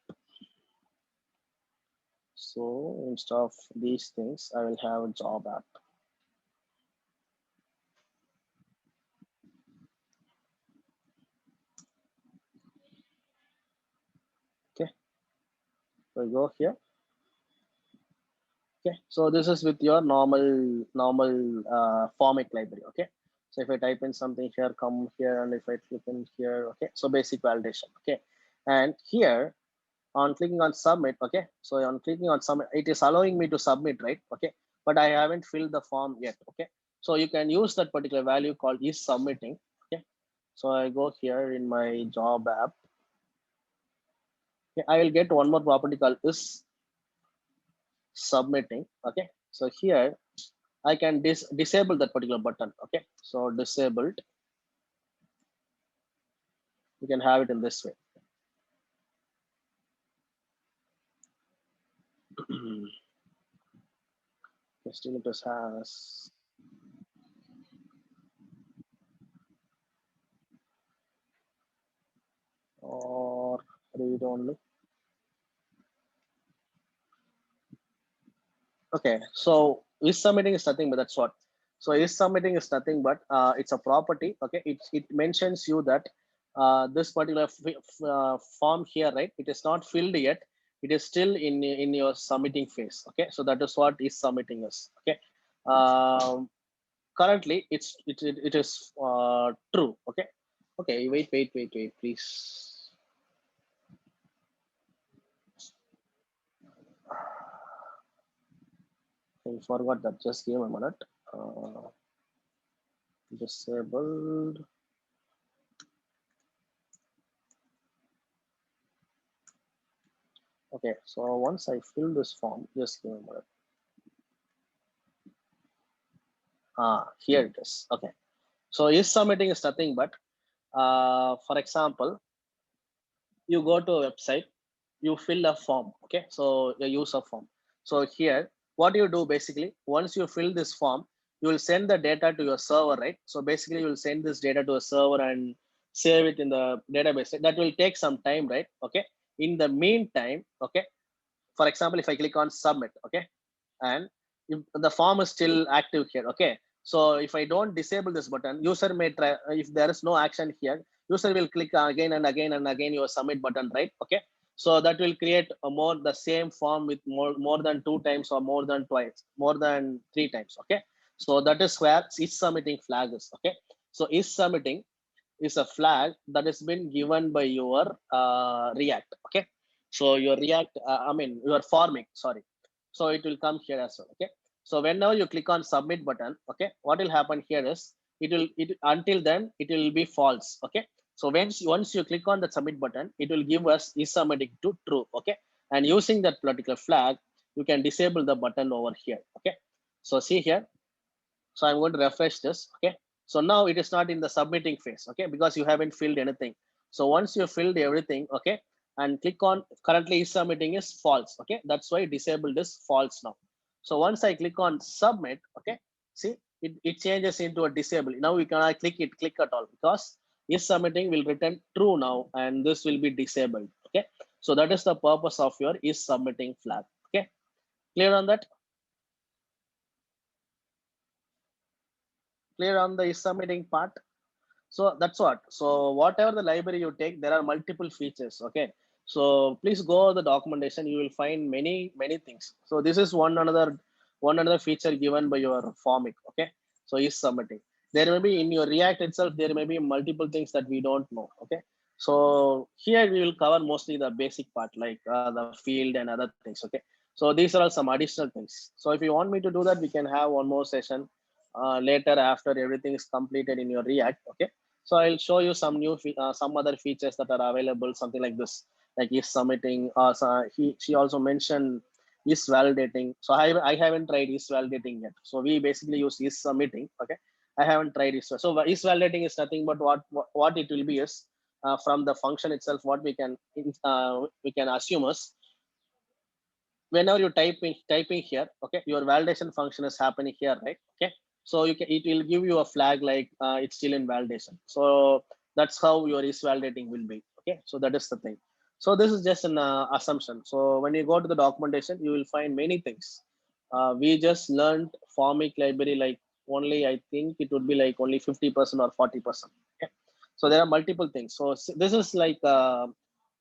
So instead of these things, I will have a job app. Okay. So I go here. Okay. So this is with your normal format library. Okay. So if I type in something here, come here, and if I click in here, okay. So basic validation. Okay. And here on clicking on submit, okay. So on clicking on submit, it is allowing me to submit, right? Okay. But I haven't filled the form yet. Okay. So you can use that particular value called is submitting. Okay. So I go here in my job app. Okay. I will get one more property called is submitting. Okay. So here I can disable that particular button. Okay. So disabled, you can have it in this way. Still has or read only. Okay, so is submitting is nothing but that's what. So is submitting is nothing but it's a property. Okay, it mentions you that this particular form here, right? It is not filled yet. It is still in your submitting phase. Okay, so that is what is submitting is. Okay, currently it is true. Okay, okay. Wait, please. I forgot that. Just give a minute. Disabled. Okay, so once I fill this form, just give me a minute. Here it is. Okay, so is submitting is nothing but, for example, you go to a website, you fill a form. Okay, so you use a form. So here, what you do basically, once you fill this form, you will send the data to your server, right? So basically, you will send this data to a server and save it in the database. That will take some time, right? Okay. In the meantime, okay. For example, if I click on submit, okay, and if the form is still active here, okay, so if I don't disable this button, user may try, if there is no action here, user will click again and again and again your submit button, right? Okay, so that will create a more the same form with more than 2 times or more than twice, more than 3 times. Okay, so that is where is submitting flag is. Okay, so is submitting is a flag that has been given by your React. Okay, so your React, I mean your forming, sorry. So it will come here as well. Okay, so whenever you click on submit button, okay, what will happen here is it until then it will be false. Okay, so once you click on the submit button, it will give us is submitting to true. Okay, and using that particular flag, you can disable the button over here. Okay, so see here, so I'm going to refresh this. Okay. So now it is not in the submitting phase. Okay. Because you haven't filled anything. So once you filled everything, okay, and click on currently is submitting is false. Okay, that's why disabled is false now. So once I click on submit, okay, see it changes into a disable. Now we cannot click at all because is submitting will return true now and this will be disabled. Okay, so that is the purpose of your is submitting flag. Okay, clear on that? Clear on the is submitting part? So that's what. So whatever the library you take, there are multiple features. Okay, so please go over the documentation, you will find many things. So this is one another feature given by your formic. Okay, so is submitting, there may be in your React itself, there may be multiple things that we don't know. Okay, so here we will cover mostly the basic part like the field and other things. Okay, so these are all some additional things. So if you want me to do that, we can have one more session later after everything is completed in your React. Okay, so I'll show you some some other features that are available, something like this, like is submitting. She also mentioned is validating. So I haven't tried is validating yet. So we basically use is submitting. Okay, I haven't tried is. So is validating is nothing but what it will be is from the function itself. What we can assume is whenever you typing here, okay, your validation function is happening here, right? Okay, so it will give you a flag like it's still in validation. So that's how your is validating will be. Okay, so that is the thing. So this is just an assumption. So when you go to the documentation, you will find many things. We just learned formic library, like only I think it would be like only 50% or 40%. Okay, so there are multiple things. So this is like uh,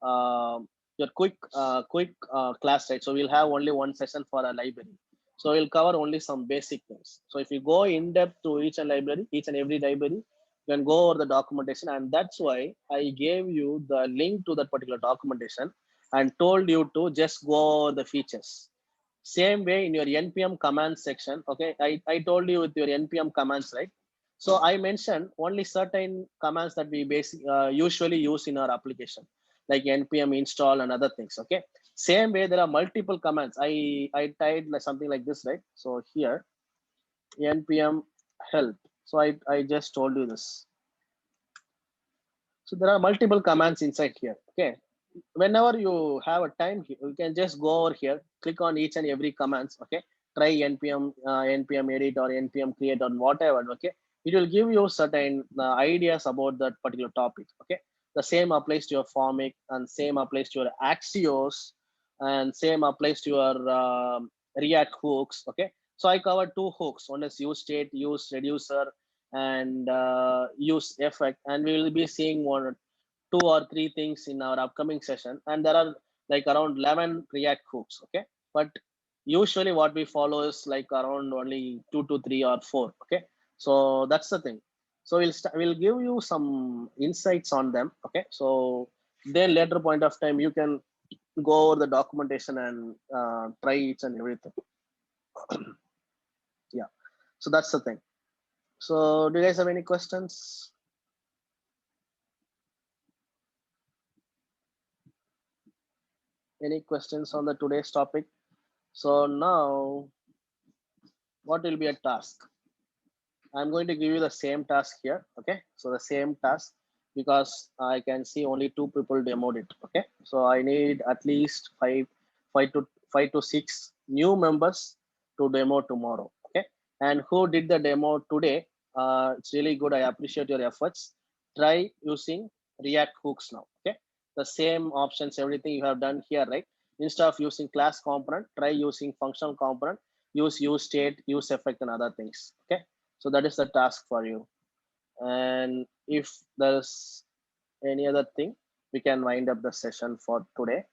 your quick class, right? So we'll have only one session for a library. So we'll cover only some basic things. So if you go in depth to each and every library, you can go over the documentation, and that's why I gave you the link to that particular documentation and told you to just go over the features. Same way in your npm commands section. Okay, I told you with your npm commands, right? So I mentioned only certain commands that we usually use in our application, like npm install and other things. Okay, same way there are multiple commands. I typed like something like this, right? So here npm help. So I just told you this. So there are multiple commands inside here. Okay, whenever you have a time, you can just go over here, click on each and every commands. Okay, try npm edit or npm create or whatever. Okay, it will give you certain ideas about that particular topic. Okay, the same applies to your formic, and same applies to your axios, and same applies to your react hooks. Okay, so I covered two hooks. One is use state, use reducer, and use effect, and we will be seeing one, two or three things in our upcoming session. And there are like around 11 react hooks. Okay, but usually what we follow is like around only 2 to 3 or 4. Okay, so that's the thing. So we'll give you some insights on them. Okay, so then later point of time you can go over the documentation and try each and everything. Yeah, so that's the thing. So do you guys have any questions? Any questions on the today's topic? So now what will be a task? I'm going to give you the same task here. Okay, so the same task, because I can see only two people demoed it. Okay, so I need at least five to six new members to demo tomorrow. Okay, and who did the demo today? It's really good. I appreciate your efforts. Try using React hooks now. Okay, the same options, everything you have done here, right? Instead of using class component, try using functional component. Use state, use effect, and other things. Okay, so that is the task for you. And if there's any other thing, we can wind up the session for today.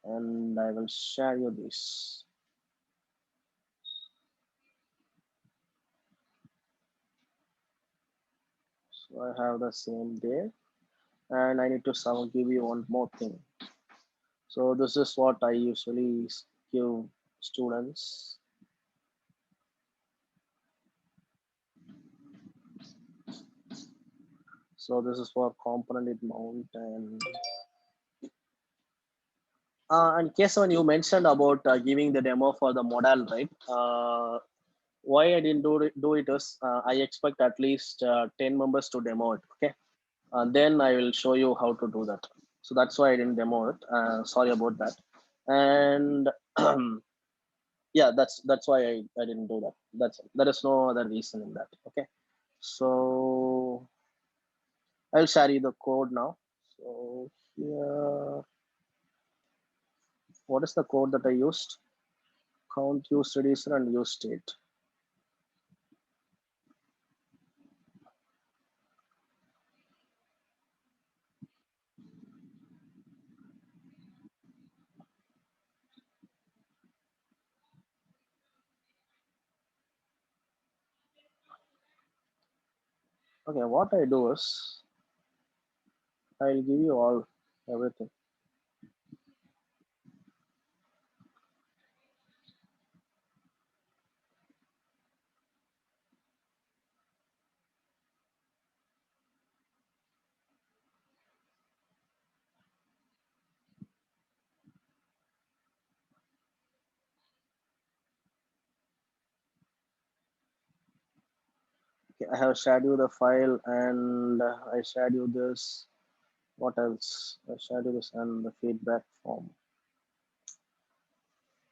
And I will share you this. So I have the same there. And I need to give you one more thing. So this is what I usually give students. So this is for component mount. And Kesavan, you mentioned about giving the demo for the modal, right? Why I didn't do it is I expect at least 10 members to demo it. Okay, then I will show you how to do that. So that's why I didn't demo it. Sorry about that. And yeah, that's why I didn't do that. There is no other reason in that. Okay. So I'll share you the code now. So here, what is the code that I used? Count, use reducer, and use state. Okay, what I do is I'll give you all everything. Okay, I have shared you the file, and I shared you this. What else? I shared you this and the feedback form.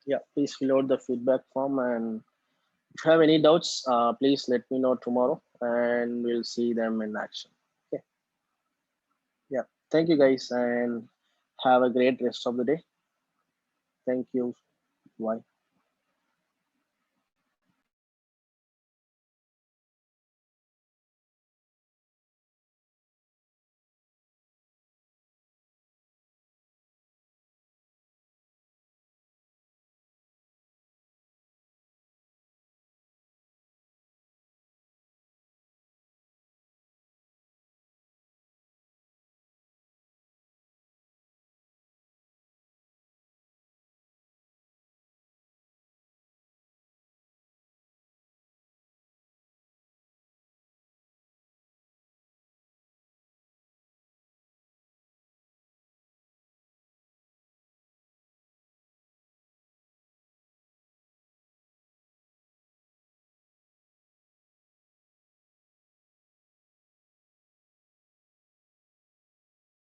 Yeah, please fill out the feedback form, and if you have any doubts, please let me know tomorrow, and we'll see them in action. Okay. Yeah. Thank you, guys, and have a great rest of the day. Thank you. Bye.